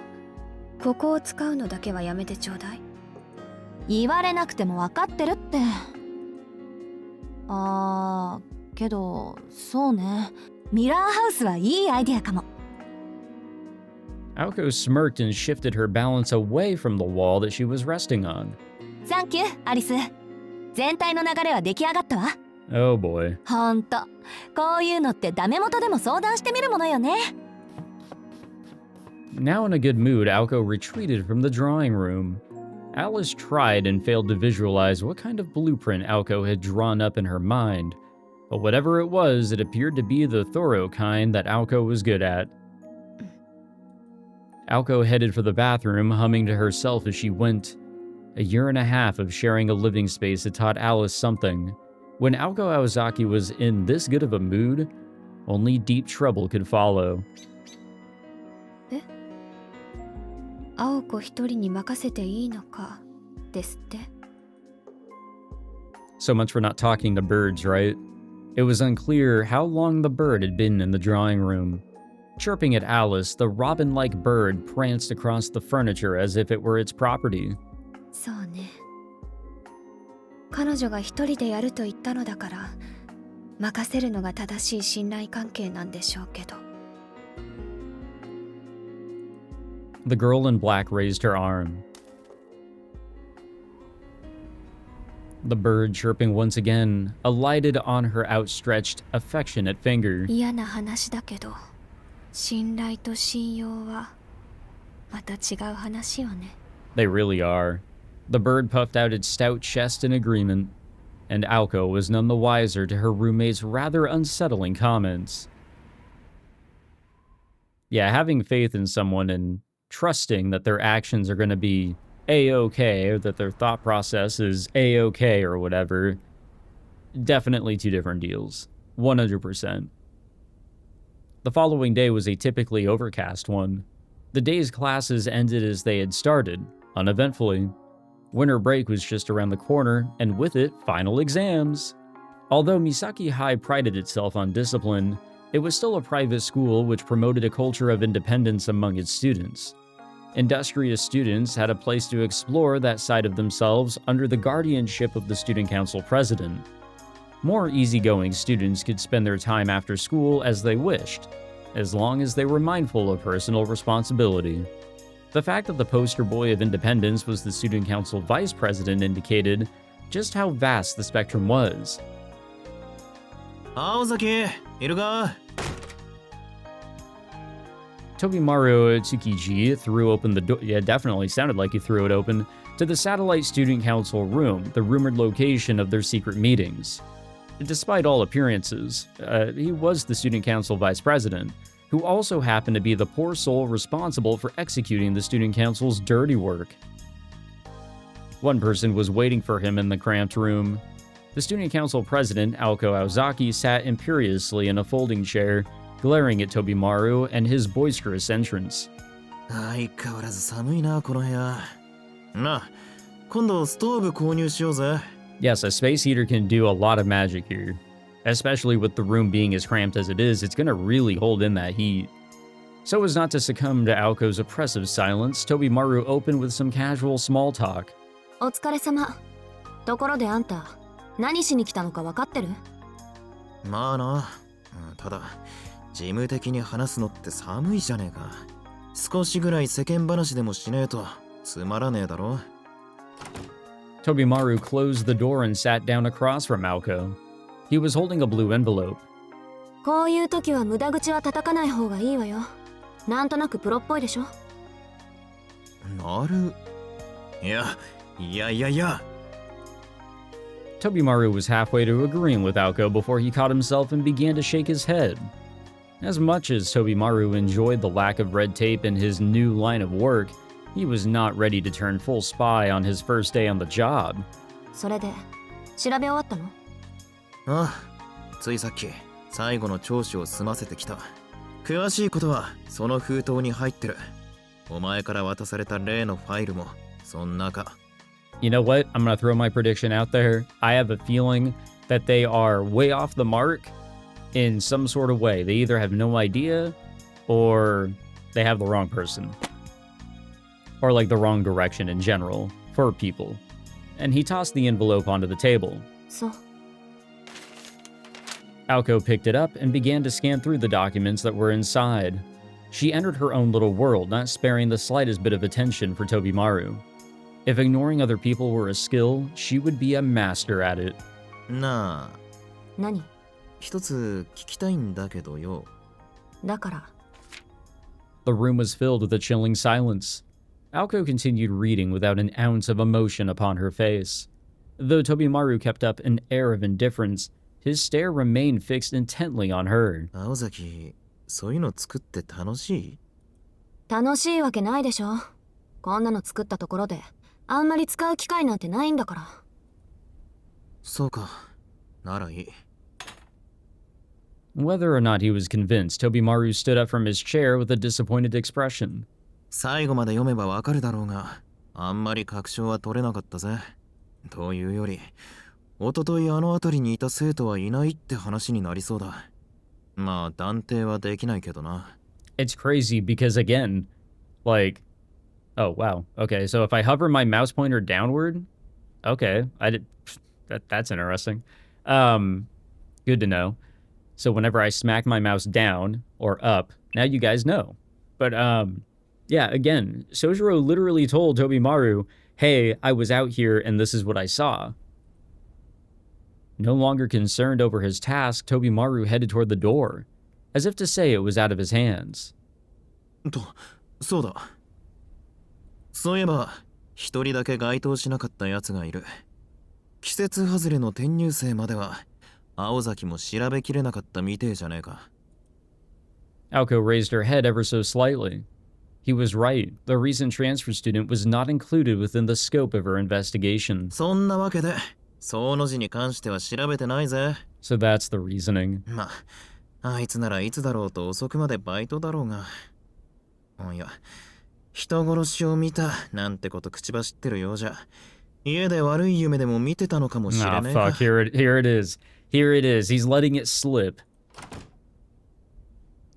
ここを使うのだけはやめてちょうだい。言われなくても分かってるって。けど、そうね。ミラーハウスはいいアイディアかも。Aoko smirked and shifted her balance away from the wall that she was resting on. サンキュー、アリス。全体の流れは出来上がったわ。Oh boy. ほんと、こういうのってダメ元でも相談してみるものよね。Now in a good mood, Aoko retreated from the drawing room. Alice tried and failed to visualize what kind of blueprint Aoko had drawn up in her mind, but whatever it was, it appeared to be the thorough kind that Aoko was good at. Aoko headed for the bathroom, humming to herself as she went. A year and a half of sharing a living space had taught Alice something. When Aoko Aozaki was in this good of a mood, only deep trouble could follow. 青子一人に任せていいのかですって。 So much for not talking to birds, right? It was unclear how long the bird had been in the drawing room. Chirping at Alice, the robin-like bird pranced across the furniture as if it were its property. そうね。彼女が一人でやると言ったのだから、任せるのが正しい信頼関係なんでしょうけど。The girl in black raised her arm. The bird, chirping once again, alighted on her outstretched, affectionate finger. 嫌な話だけど、信頼と信用はまた違う話よね。 They really are. The bird puffed out its stout chest in agreement, and Aoko was none the wiser to her roommate's rather unsettling comments. Yeah, having faith in someone and trusting that their actions are going to be A-okay, or that their thought process is A-okay or whatever, definitely two different deals. 100%. The following day was a typically overcast one. The day's classes ended as they had started, uneventfully. Winter break was just around the corner, and with it, final exams. Although Misaki High prided itself on discipline, it was still a private school which promoted a culture of independence among its students. Industrious students had a place to explore that side of themselves under the guardianship of the student council president. More easygoing students could spend their time after school as they wished, as long as they were mindful of personal responsibility. The fact that the poster boy of independence was the student council vice president indicated just how vast the spectrum was. Aozaki, iru ga? Tobimaru Tsukiji threw open the door. Yeah, definitely sounded like he threw it open to the satellite student council room, the rumored location of their secret meetings. Despite all appearances, he was the student council vice president, who also happened to be the poor soul responsible for executing the student council's dirty work. One person was waiting for him in the cramped room. The student council president, Aoko Aozaki, sat imperiously in a folding chair, glaring at Tobimaru and his boisterous entrance. 相変わらず寒いな、この部屋。なあ、今度ストーブ購入しようぜ。 Yes, a space heater can do a lot of magic here. Especially with the room being as cramped as it is, it's gonna really hold in that heat. So as not to succumb to Aoko's oppressive silence, Tobimaru opened with some casual small talk. お疲れ様。ところであんた、何しに来たのか分かってる？まあな、ただ、事務的に話すのって寒いじゃねえか。少しぐらい世間話でもしねえとつまらねえだろ。Tobimaru closed the door and sat down across from Aoko. He was holding a blue envelope. こういう時は無駄口は叩かない方がいいわよ。なんとなくプロっぽいでしょ。なる。いや。Tobimaru was halfway to agreeing with Aoko before he caught himself and began to shake his head. As much as Tobimaru enjoyed the lack of red tape in his new line of work, he was not ready to turn full spy on his first day on the job. それで、調べ終わったの？ああ、ついさっき最後の聴取を済ませてきた。詳しいことはその封筒に入ってる。お前から渡された例のファイルもそんなか。You know what? I'm gonna throw my prediction out there. I have a feeling that they are way off the mark in some sort of way. They either have no idea or they have the wrong person. Or like the wrong direction in general for people. And he tossed the envelope onto the table. そう。Aoko picked it up and began to scan through the documents that were inside. She entered her own little world, not sparing the slightest bit of attention for Tobimaru. If ignoring other people were a skill, she would be a master at it. なあ、何一つ聞きたいんだけどよ。だから。 The room was filled with a chilling silence. Aoko continued reading without an ounce of emotion upon her face. Though Tobimaru kept up an air of indifference, his stare remained fixed intently on her. 青崎、そういうの作って楽しい？楽しいわけないでしょ。こんなの作ったところであんまり使う機会なんてないんだから。そうか。ならいい。Whether or not he was convinced, Tobimaru stood up from his chair with a disappointed expression. 最後まで読めばわかるだろうが、あんまり確証は取れなかったぜ。というより、一昨日あの辺りにいた生徒はいないって話になりそうだ。まあ断定はできないけどな。It's crazy because again, like, oh wow, okay, so if I hover my mouse pointer downward, okay, that's interesting. Good to know. So whenever I smack my mouse down or up, now you guys know. But yeah, again, Sojiro literally told Tobimaru, hey, I was out here and this is what I saw. No longer concerned over his task, Tobimaru headed toward the door, as if to say it was out of his hands. そうだ。そういえば、一人だけ該当しなかったやつがいる。季節外れの転入生までは、青崎も調べきれなかったみてえじゃねえか。Aoko raised her head ever so slightly. He was right. The recent transfer student was not included within the scope of her investigation. そんなわけで、その字に関しては調べてないぜ。So that's the reasoning. まあ、あいつならいつだろうと遅くまでバイトだろうが。いや、人殺しを見たなんてこと口走ってるようじゃ、家で悪い夢でも見てたのかもしれねえか。Ah, fuck, here it is. Here it is. He's letting it slip.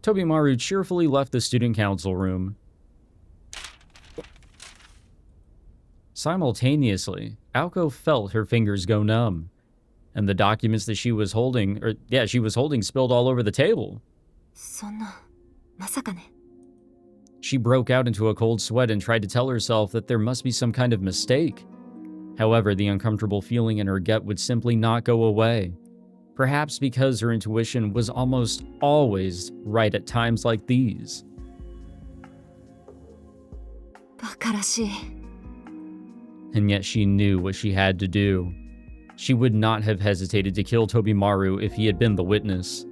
Tobimaru cheerfully left the student council room. Simultaneously, Aoko felt her fingers go numb, and the documents that she was holding, spilled all over the table. そんな、まさかね。 She broke out into a cold sweat and tried to tell herself that there must be some kind of mistake. However, the uncomfortable feeling in her gut would simply not go away. Perhaps because her intuition was almost always right at times like these. バカらしい。 And yet she knew what she had to do. She would not have hesitated to kill Tobimaru if he had been the witness.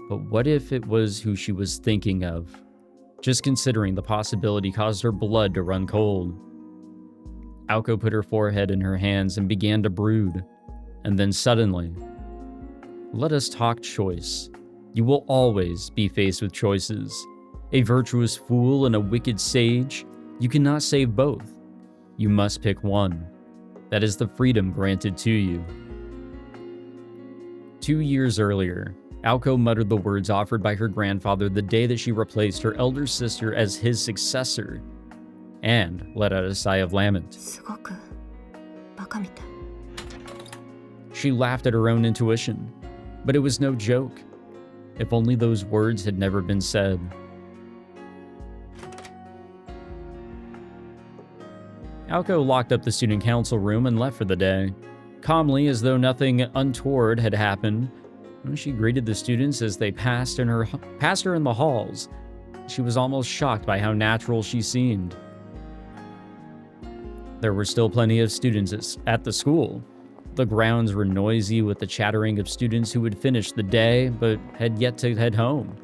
But what if it was who she was thinking of? Just considering the possibility caused her blood to run cold. Aoko put her forehead in her hands and began to brood. And then suddenly, let us talk choice. You will always be faced with choices. A virtuous fool and a wicked sage. You cannot save both. You must pick one. That is the freedom granted to you. 2 years earlier, Aoko muttered the words offered by her grandfather the day that she replaced her elder sister as his successor, and let out a sigh of lament. すごくバカみたい。 She laughed at her own intuition, but it was no joke. If only those words had never been said. Aoko locked up the student council room and left for the day. Calmly, as though nothing untoward had happened, she greeted the students as they passed her in the halls. She was almost shocked by how natural she seemed. There were still plenty of students at the school. The grounds were noisy with the chattering of students who had finished the day but had yet to head home.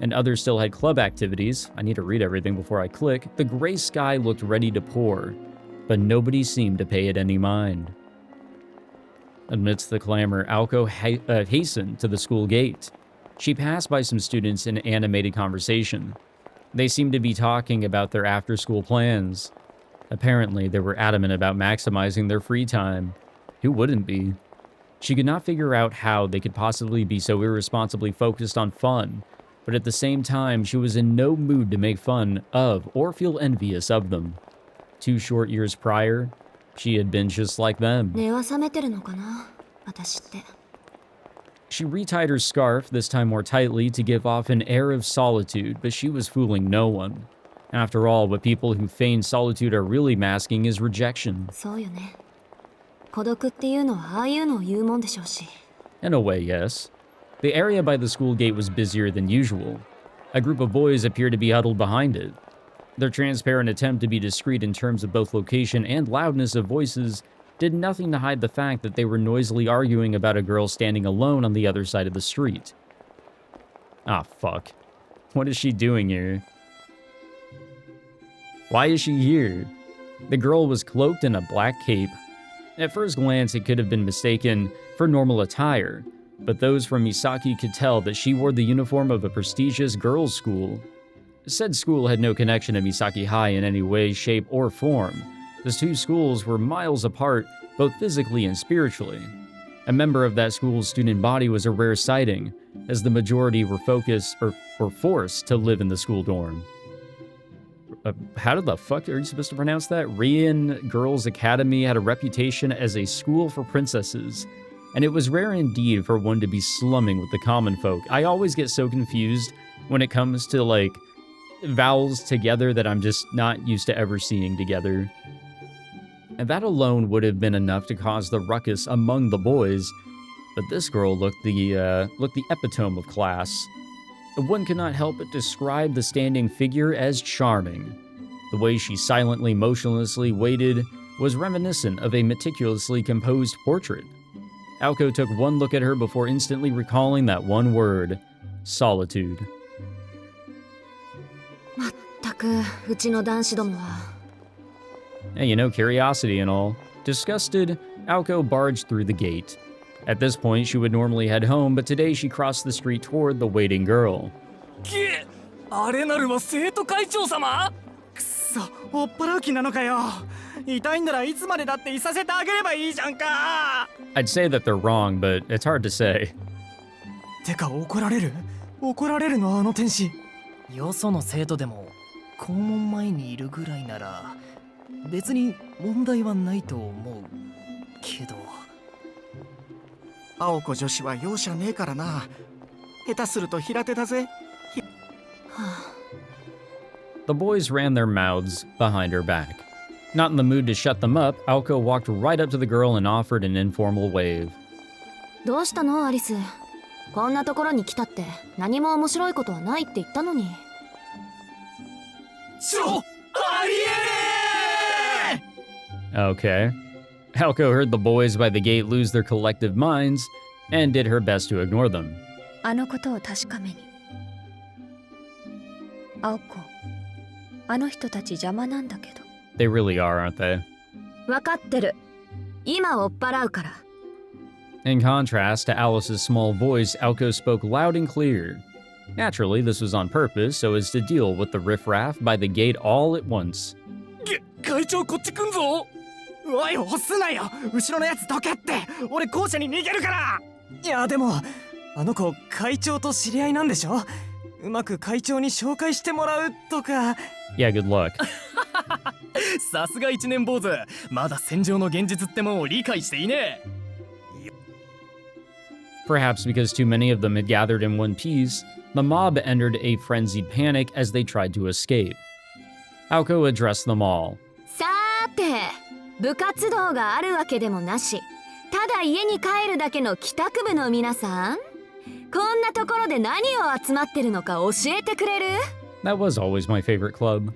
And others still had club activities. I need to read everything before I click. The gray sky looked ready to pour, but nobody seemed to pay it any mind. Amidst the clamor, Aoko hastened to the school gate. She passed by some students in animated conversation. They seemed to be talking about their after-school plans. Apparently, they were adamant about maximizing their free time. Who wouldn't be? She could not figure out how they could possibly be so irresponsibly focused on fun, but at the same time, she was in no mood to make fun of or feel envious of them. 2 short years prior, she had been just like them. 目は覚めてるのかな、私って。She retied her scarf, this time more tightly, to give off an air of solitude, but she was fooling no one. After all, what people who feign solitude are really masking is rejection. そうよね。孤独っていうのはああいうのを言うもんでしょうし。In a way, yes. The area by the school gate was busier than usual. A group of boys appeared to be huddled behind it. Their transparent attempt to be discreet in terms of both location and loudness of voices did nothing to hide the fact that they were noisily arguing about a girl standing alone on the other side of the street. Ah, fuck. What is she doing here? Why is she here? The girl was cloaked in a black cape. At first glance, it could have been mistaken for normal attire, but those from Misaki could tell that she wore the uniform of a prestigious girls' school. Said school had no connection to Misaki High in any way, shape, or form. The two schools were miles apart, both physically and spiritually. A member of that school's student body was a rare sighting, as the majority were forced to live in the school dorm. How the fuck are you supposed to pronounce that? Rian Girls Academy had a reputation as a school for princesses, and it was rare indeed for one to be slumming with the common folk. I always get so confused when it comes to, like, vowels together that I'm just not used to ever seeing together. And that alone would have been enough to cause the ruckus among the boys, but this girl looked the epitome of class. One could not help but describe the standing figure as charming. The way she silently, motionlessly waited was reminiscent of a meticulously composed portrait. Aoko took one look at her before instantly recalling that one word: solitude. まったくうちの男子どもは。Hey, you know, curiosity and all. Disgusted, Aoko barged through the gate. At this point, she would normally head home, but today she crossed the street toward the waiting girl. あれなるは生徒会長様？くそ、追っ払う気なのかよ。痛いんならいつまでだっていさせてあげればいいじゃんか。I'd say that they're wrong, but it's hard to say. てか怒られる？怒られるのあの天使。よその生徒でも校門前にいるぐらいなら別に問題はないと思うけど。青子女子は容赦ねえからな。下手すると平手だぜ。The boys ran their mouths behind her back. Not in the mood to shut them up, Aoko walked right up to the girl and offered an informal wave. どうしたのアリス？こんなところに来たって何も面白いことはないって言ったのに。ありえねえ！ Okay. Aoko heard the boys by the gate lose their collective minds and did her best to ignore them. あのことを確かめに。青子、あの人たち邪魔なんだけど。They really are, aren't they? わかってる。今追っ払うから。In contrast to Alice's small voice, Aoko spoke loud and clear. Naturally, this was on purpose so as to deal with the riffraff by the gate all at once. 会長こっち来んぞ。おい押すなよ。後ろのやつどけって。俺校舎に逃げるから。いやでもあの子会長と知り合いなんでしょ。うまく会長に紹介してもらうとか。Yeah, good luck. さすが一年坊主。まだ戦場の現実ってもんを理解していねえ。Perhaps because too many of them had gathered in one piece, the mob entered a frenzied panic as they tried to escape. Aoko addressed them all. さーて、部活動があるわけでもなし、ただ家に帰るだけの帰宅部の皆さん、こんなところで何を集まってるのか教えてくれる？ That was always my favorite club.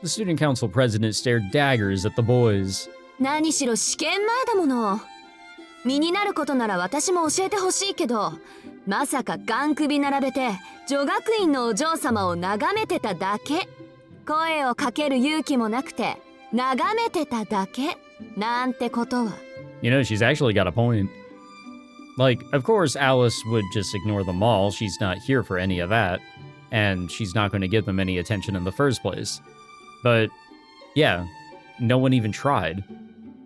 The student council president stared daggers at the boys. 何しろ試験前だもの。身になることなら私も教えてほしいけど、まさかガン首並べて女学院のお嬢様を眺めてただけ。声をかける勇気もなくて眺めてただけなんてことは。You know, she's actually got a point. Like, of course, Alice would just ignore them all. She's not here for any of that. And she's not going to give them any attention in the first place. But, yeah, no one even tried.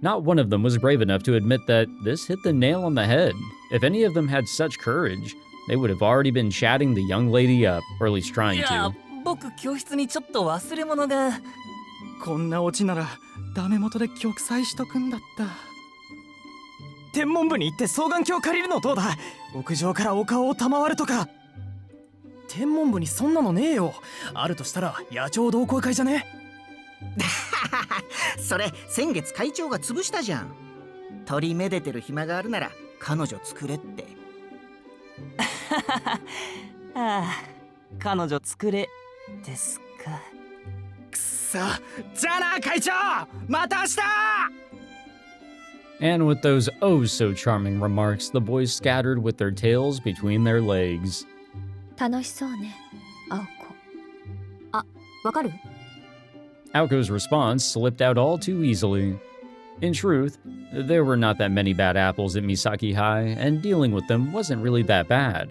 Not one of them was brave enough to admit that this hit the nail on the head. If any of them had such courage, they would have already been chatting the young lady up, or at least trying to. 僕教室にちょっと忘れ物が。こんなオチならダメ元で玉砕しとくんだった。天文部に行って双眼鏡借りるのどうだ？屋上からお顔を賜るとか。天文部にそんなのねえよ。あるとしたら野鳥同好会じゃね？それ先月会長が潰したじゃん。鳥めでてる暇があるなら彼女作れって。ああ、彼女作れですか。くそ、じゃあな会長、また明日。 And with those oh so charming remarks, the boys scattered with their tails between their legs. 楽しそうね、青子。わかる？ Aoko's response slipped out all too easily. In truth, there were not that many bad apples at Misaki High, and dealing with them wasn't really that bad.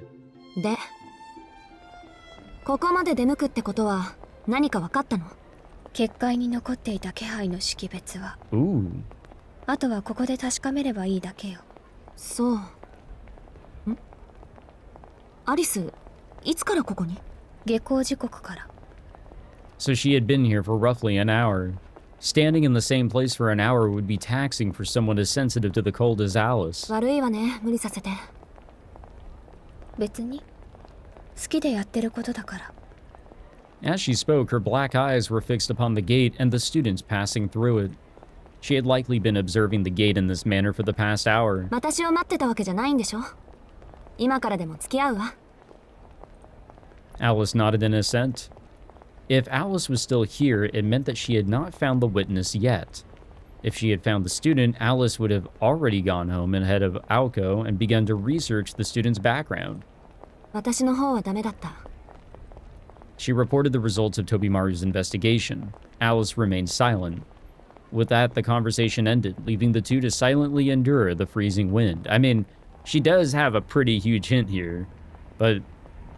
で、ここまで出向くってことは何か分かったの？結界に残っていた気配の識別は。Ooh. あとはここで確かめればいいだけよ。そう。アリス、いつからここに？下校時刻から。So she had been here for roughly an hour. Standing in the same place for an hour would be taxing for someone as sensitive to the cold as Alice. 悪いわね、無理させて。別に好きでやってることだから。As she spoke, her black eyes were fixed upon the gate and the students passing through it. She had likely been observing the gate in this manner for the past hour. 私を待ってたわけじゃないんでしょ？今からでも付き合うわ。Alice nodded in assent. If Alice was still here, it meant that she had not found the witness yet. If she had found the student, Alice would have already gone home ahead of Aoko and begun to research the student's background. 私の方はダメだった。She reported the results of Tobimaru's investigation. Alice remained silent. With that, the conversation ended, leaving the two to silently endure the freezing wind. I mean, she does have a pretty huge hint here, but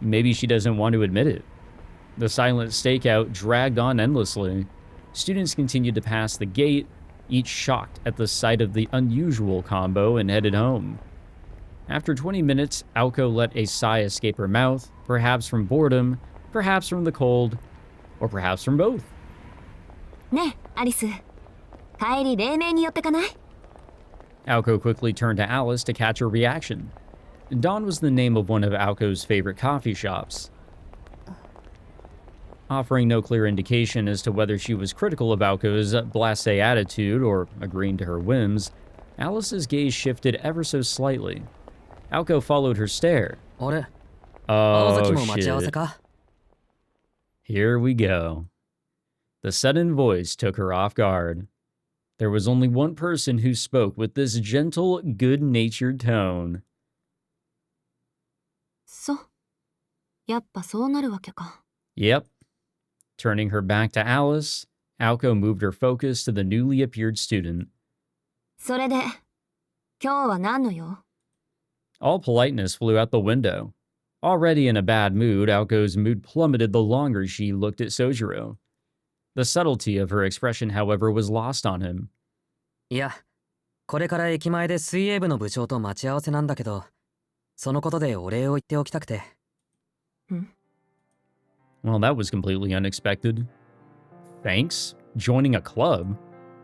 maybe she doesn't want to admit it. The silent stakeout dragged on endlessly. Students continued to pass the gate, each shocked at the sight of the unusual combo, and headed home. After 20 minutes, Aoko let a sigh escape her mouth, perhaps from boredom, perhaps from the cold, or perhaps from both. ねえ、アリス。帰り黎明に寄ってかない？ Aoko quickly turned to Alice to catch her reaction. Dawn was the name of one of Aoko's favorite coffee shops. Offering no clear indication as to whether she was critical of Aoko's blasé attitude or agreeing to her whims, Alice's gaze shifted ever so slightly. Aoko followed her stare. Oh, shit. Here we go. The sudden voice took her off guard. There was only one person who spoke with this gentle, good-natured tone. そう。やっぱそうなるわけか。 Yep. Turning her back to Alice, Aoko moved her focus to the newly appeared student. それで、今日は何の用？ All politeness flew out the window. Already in a bad mood, Aoko's mood plummeted the longer she looked at Sojiro. The subtlety of her expression, however, was lost on him. いや、これから駅前で水泳部の部長と待ち合わせなんだけど、そのことでお礼を言っておきたくて。Well, that was completely unexpected. Thanks? Joining a club?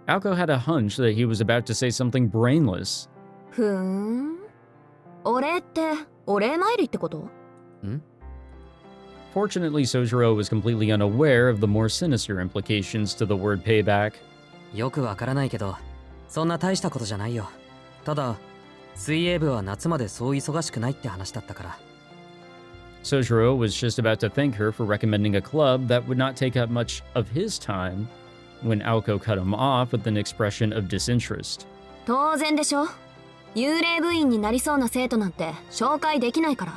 Aoko had a hunch that he was about to say something brainless. ふーん。お礼って、お礼参りってこと？ Fortunately, Sojiro was completely unaware of the more sinister implications to the word payback. よくわからないけど、そんな大したことじゃないよ。ただ、水泳部は夏までそう忙しくないって話だったから。Sojiro was just about to thank her for recommending a club that would not take up much of his time when Aoko cut him off with an expression of disinterest. 当然でしょ。幽霊部員になりそうな生徒なんて紹介できないから。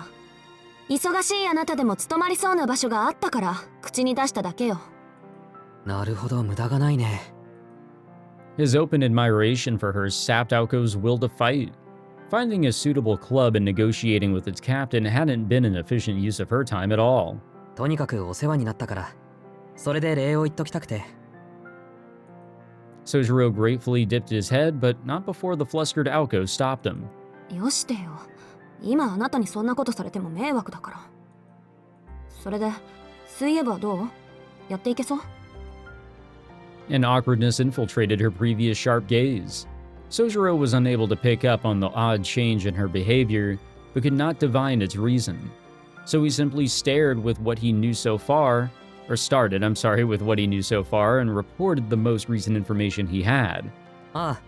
忙しいあなたでも務まりそうな場所があったから口に出しただけよ。なるほど、無駄がないね。His open admiration for her sapped Aoko's will to fight. Finding a suitable club and negotiating with its captain hadn't been an efficient use of her time at all. とにかくお世話になったから、それで礼を言っときたくて。Sojiro gratefully dipped his head, but not before the flustered Aoko stopped him. よしてよ。今あなたにそんなことされても迷惑だから。それで、水泳部はどう？やっていけそう？ An awkwardness infiltrated her previous sharp gaze. Sojiro was unable to pick up on the odd change in her behavior, but could not divine its reason. So he simply stared with what he knew so far, or started, with what he knew so far, and reported the most recent information he had. ああ、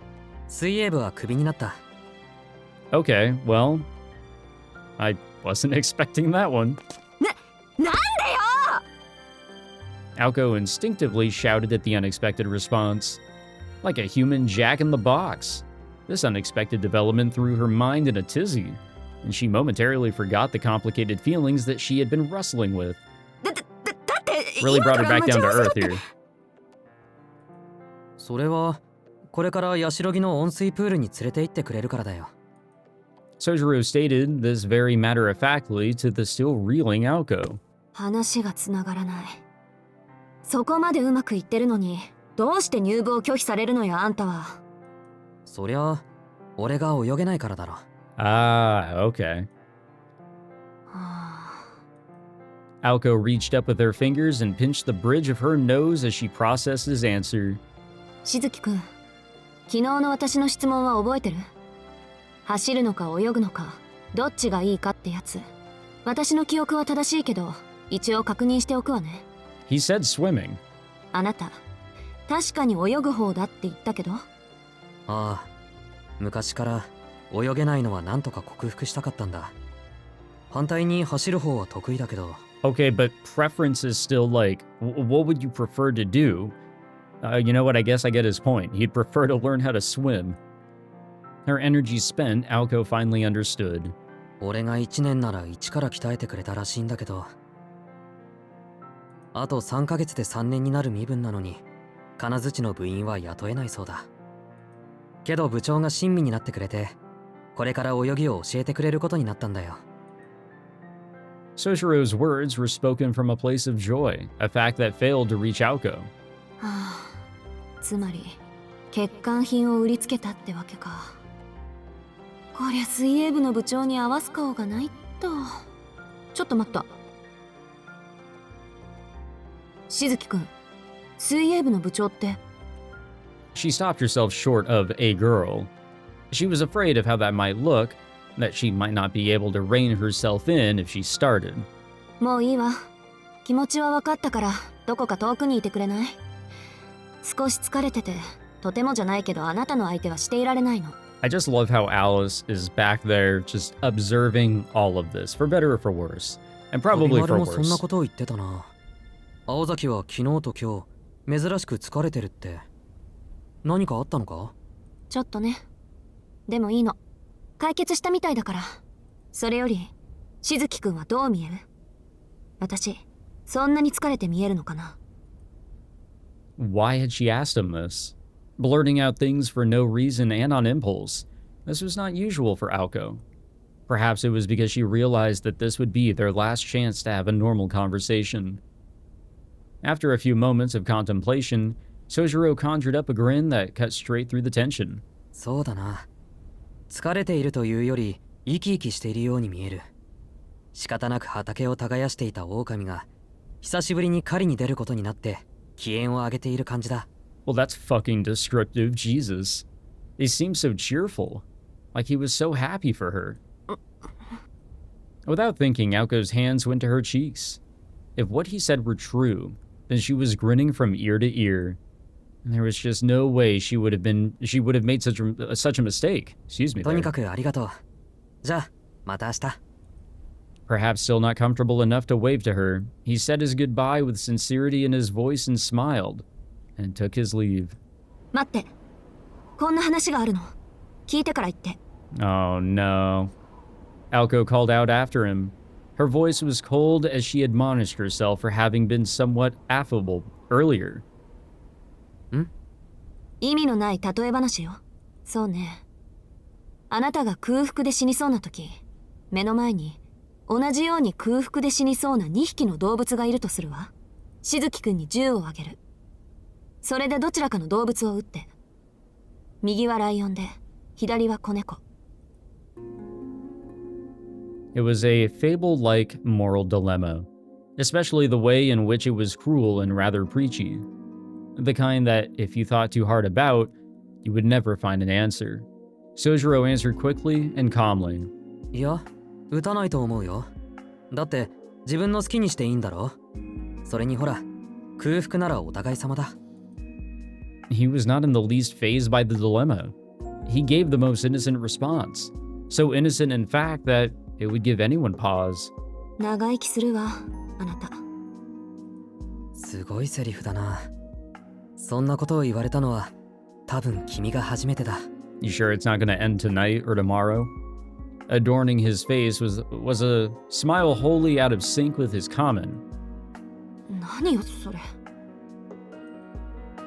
水泳部はクビになった。Okay, well, I wasn't expecting that one. なんでよ! Aoko instinctively shouted at the unexpected response. Like a human jack-in-the-box. This unexpected development threw her mind in a tizzy, and she momentarily forgot the complicated feelings that she had been wrestling with. Really brought her back down to earth here. それはこれからヤシロギの温水プールに連れて行ってくれるからだよ。Sojiro stated this very matter-of-factly to the still reeling Aoko. 話がつながらない。そこまでうまくいってるのに、どうして入部を拒否されるのよ、あんたは。そりゃ、俺が泳げないからだろ。Ah, okay. Aoko reached up with her fingers and pinched the bridge of her nose as she processed his answer. しずきくん、昨日の私の質問は覚えてる？走るのか泳ぐのか、どっちがいいかってやつ。私の記憶は正しいけど、一応確認しておくわね。He said swimming. あなた、確かに泳ぐ方だって言ったけど。ああ、昔から泳げないのはなんとか克服したかったんだ。反対に走る方は得意だけど。Okay, but preference is still like, what would you prefer to do? You know what, I guess I get his point. He'd prefer to learn how to swim. Her energy spent, Aoko finally understood. 俺が1年なら1から鍛えてくれたらしいんだけど、あと3ヶ月で3年になる身分なのに、金槌の部員は雇えないそうだ。けど部長が親身になってくれて、これから泳ぎを教えてくれることになったんだよ。Soshiro's words were spoken from a place of joy, a fact that failed to reach Aoko. はあ、つまり欠陥品を売りつけたってわけか。こりゃ水泳部の部長に合わす顔がないっと。ちょっと待った。しずきくん、水泳部の部長って。She stopped herself short of a girl. She was afraid of how that might look, that she might not be able to rein herself in if she started. もういいわ。気持ちは分かったから、どこか遠くにいてくれない？少し疲れてて、とてもじゃないけどあなたの相手はしていられないの。I just love how Alice is back there just observing all of this, for better or for worse. And probably for もそんな worse. ことを言ってたな。青崎は昨日と今日、珍しく疲れてるって。何かあったのか？ちょっとね。でもいいの。解決したみたいだから。それより、しずきくんはどう見える？私、そんなに疲れて見えるのかな？ Why had she asked him this? Blurting out things for no reason and on impulse. This was not usual for Aoko. Perhaps it was because she realized that this would be their last chance to have a normal conversation. After a few moments of contemplation, Sojiro conjured up a grin that cut straight through the tension. そうだな。疲れているというより生き生きしているように見える。仕方なく畑を耕していた狼が久しぶりに狩りに出ることになって機嫌を上げている感じだ。Well, that's fucking descriptive, Jesus. He seemed so cheerful, like he was so happy for her. Without thinking, Aoko's hands went to her cheeks. If what he said were true, then she was grinning from ear to ear. And there was just no way she would have made such a mistake. Excuse me. とにかくありがとう。じゃあ、また明日。Perhaps still not comfortable enough to wave to her, he said his goodbye with sincerity in his voice and smiled, and took his leave. 待って。こんな話があるの。聞いてから言って。Oh no. Aoko called out after him. Her voice was cold as she admonished herself for having been somewhat affable earlier. 意味のない例え話よ。そうね。あなたが空腹で死にそうな時、目の前に同じように空腹で死にそうな2匹の動物がいるとするわ。しずきくんに銃をあげる。それでどちらかの動物を撃って。右はライオンで、左は子猫。It was a fable-like moral dilemma, especially the way in which it was cruel and rather preachy. The kind that, if you thought too hard about, You would never find an answer. Sojiro answered quickly and calmly. いや、撃たないと思うよ。だって自分の好きにしていいんだろ。それにほら、空腹ならお互い様だ。He was not in the least fazed by the dilemma. He gave the most innocent response. So innocent, in fact, that it would give anyone pause. 長生きするわ、あなた。すごいセリフだな。そんなことを言われたのは多分君が初めてだ。You sure it's not gonna end tonight or tomorrow? Adorning his face was a smile wholly out of sync with his comment. 何よそれ。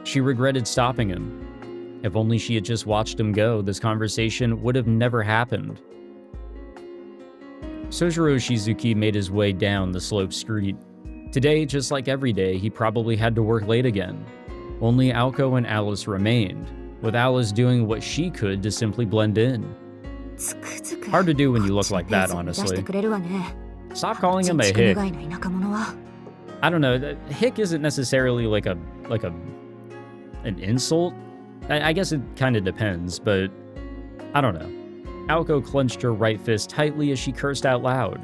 She regretted stopping him. If only she had just watched him go, this conversation would have never happened. Sojiro Shizuki made his way down the sloped street. Today, just like every day, he probably had to work late again. Only Aoko and Alice remained, with Alice doing what she could to simply blend in. Hard to do when you look like that, honestly. Stop calling him a hick. I don't know, hick isn't necessarily like an insult. I guess it kind of depends, but I don't know. Aoko clenched her right fist tightly as she cursed out loud,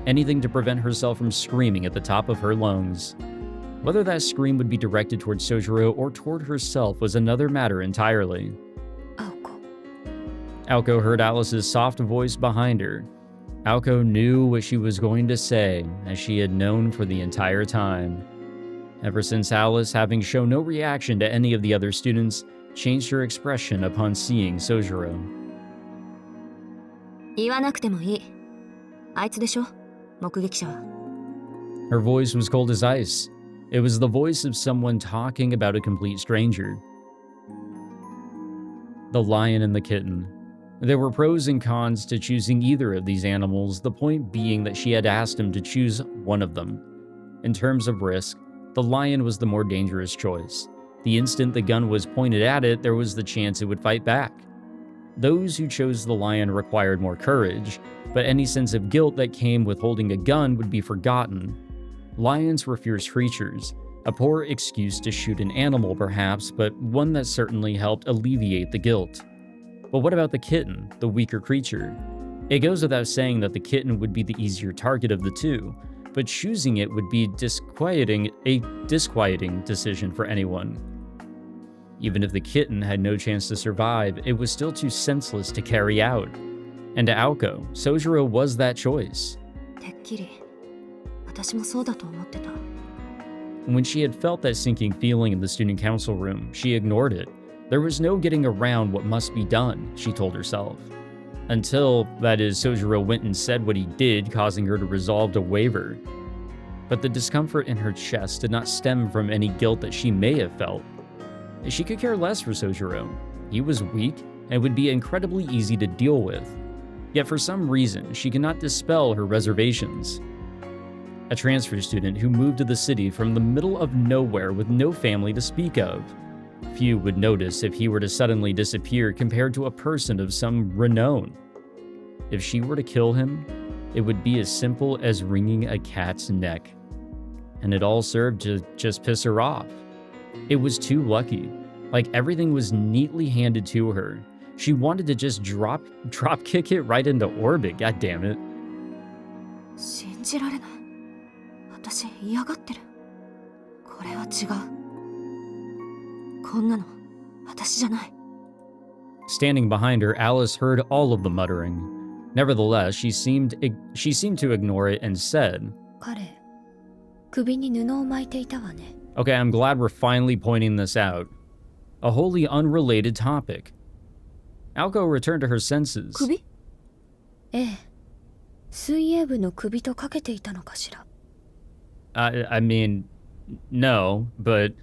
anything to prevent herself from screaming at the top of her lungs. Whether that scream would be directed toward Sojiro or toward herself was another matter entirely. Aoko heard Alice's soft voice behind her. Aoko knew what she was going to say, as she had known for the entire time. Ever since Alice, having shown no reaction to any of the other students, changed her expression upon seeing Sojiro. 言わなくてもいい。あいつでしょ、目撃者は。Her voice was cold as ice. It was the voice of someone talking about a complete stranger. The lion and the kitten. There were pros and cons to choosing either of these animals, the point being that she had asked him to choose one of them. In terms of risk, the lion was the more dangerous choice. The instant the gun was pointed at it, there was the chance it would fight back. Those who chose the lion required more courage, but any sense of guilt that came with holding a gun would be forgotten. Lions were fierce creatures, a poor excuse to shoot an animal perhaps, but one that certainly helped alleviate the guilt. But what about the kitten, the weaker creature? It goes without saying that the kitten would be the easier target of the two, but choosing it would be a disquieting decision for anyone. Even if the kitten had no chance to survive, it was still too senseless to carry out. And to Aoko, Sojiro was that choice. てっきり、私もそうだと思ってた。When she had felt that sinking feeling in the student council room, she ignored it. There was no getting around what must be done, she told herself. Until, that is, Sojiro went and said what he did, causing her to resolve to waver. But the discomfort in her chest did not stem from any guilt that she may have felt. She could care less for Sojiro. He was weak and would be incredibly easy to deal with. Yet for some reason, she could not dispel her reservations. A transfer student who moved to the city from the middle of nowhere with no family to speak of. Few would notice if he were to suddenly disappear compared to a person of some renown. If she were to kill him, it would be as simple as wringing a cat's neck. And it all served to just piss her off. It was too lucky. Like everything was neatly handed to her. She wanted to just drop kick it right into orbit, god damn it. 信じられない。私嫌がってる。これは違う。こんなの私じゃない。Standing behind her, Alice heard all of the muttering. Nevertheless, she seemed to ignore it and said, 彼、首に布を巻いていたわね。Okay, I'm glad we're finally pointing this out. A wholly unrelated topic. Aoko returned to her senses. 首？ええ。水泳部の首とかけていたのかしら。I mean, no, but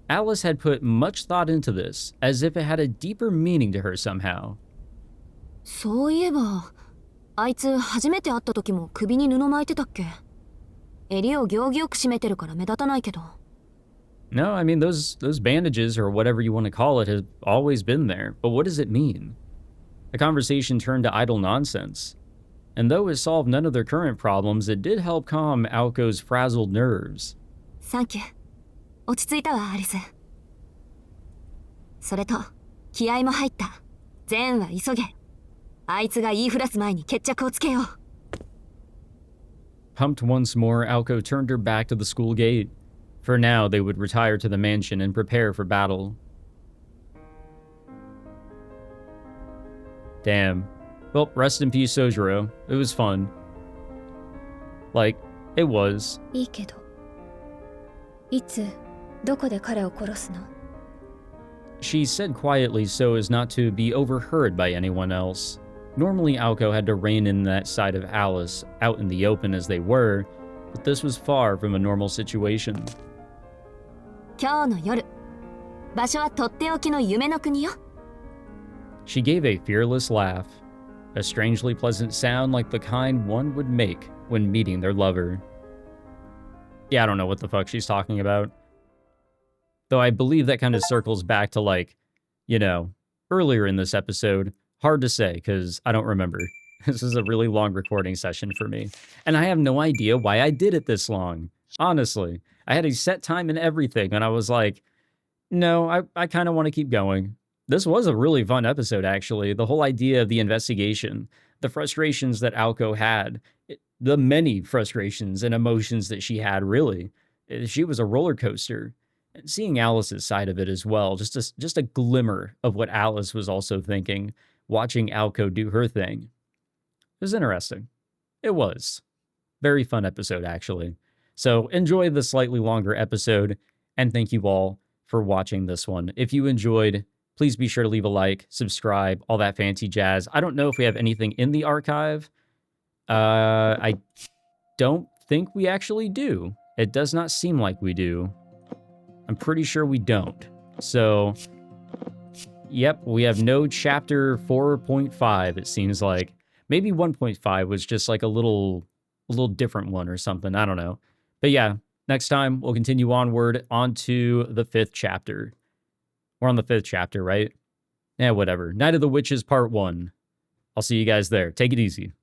Alice had put much thought into this, as if it had a deeper meaning to her somehow. そういえば、あいつ初めて会った時も首に布巻いてたっけ？襟を行儀よく締めてるから目立たないけど。No, I mean, those bandages, or whatever you want to call it, have always been there. But what does it mean? The conversation turned to idle nonsense. And though it solved none of their current problems, it did help calm Aoko's frazzled nerves. サンキュー。落ち着いたわ、アリス。それと、気合も入った。善は急げ。あいつが言いふらす前に決着をつけよう。Pumped once more, Aoko turned her back to the school gate. For now, they would retire to the mansion and prepare for battle. Damn. Well, rest in peace, Sojiro. It was fun. Like, it was. いいけど、いつどこで彼を殺すの？ She said quietly so as not to be overheard by anyone else. Normally, Aoko had to rein in that side of Alice, out in the open as they were, but this was far from a normal situation. 今日の夜、場所はとっておきの夢の国よ。She gave a fearless laugh, a strangely pleasant sound like the kind one would make when meeting their lover. Yeah, I don't know what the fuck she's talking about. Though I believe that kind of circles back to, like, you know, earlier in this episode. Hard to say, because I don't remember. This is a really long recording session for me. And I have no idea why I did it this long. Honestly. I had a set time and everything, and I was like, no, I kind of want to keep going. This was a really fun episode, actually. The whole idea of the investigation, the frustrations that Aoko had, the many frustrations and emotions that she had, really. She was a roller coaster. And seeing Alice's side of it as well, just a glimmer of what Alice was also thinking, watching Aoko do her thing. It was interesting. It was. Very fun episode, actually. So enjoy the slightly longer episode, and thank you all for watching this one. If you enjoyed, please be sure to leave a like, subscribe, all that fancy jazz. I don't know if we have anything in the archive. I don't think we actually do. It does not seem like we do. I'm pretty sure we don't. So, yep, we have no chapter 4.5, it seems like. Maybe 1.5 was just like a little different one or something. I don't know. But yeah, next time we'll continue onward onto the 5th chapter. We're on the 5th chapter, right? Yeah, whatever. Night of the Witches Part 1. I'll see you guys there. Take it easy.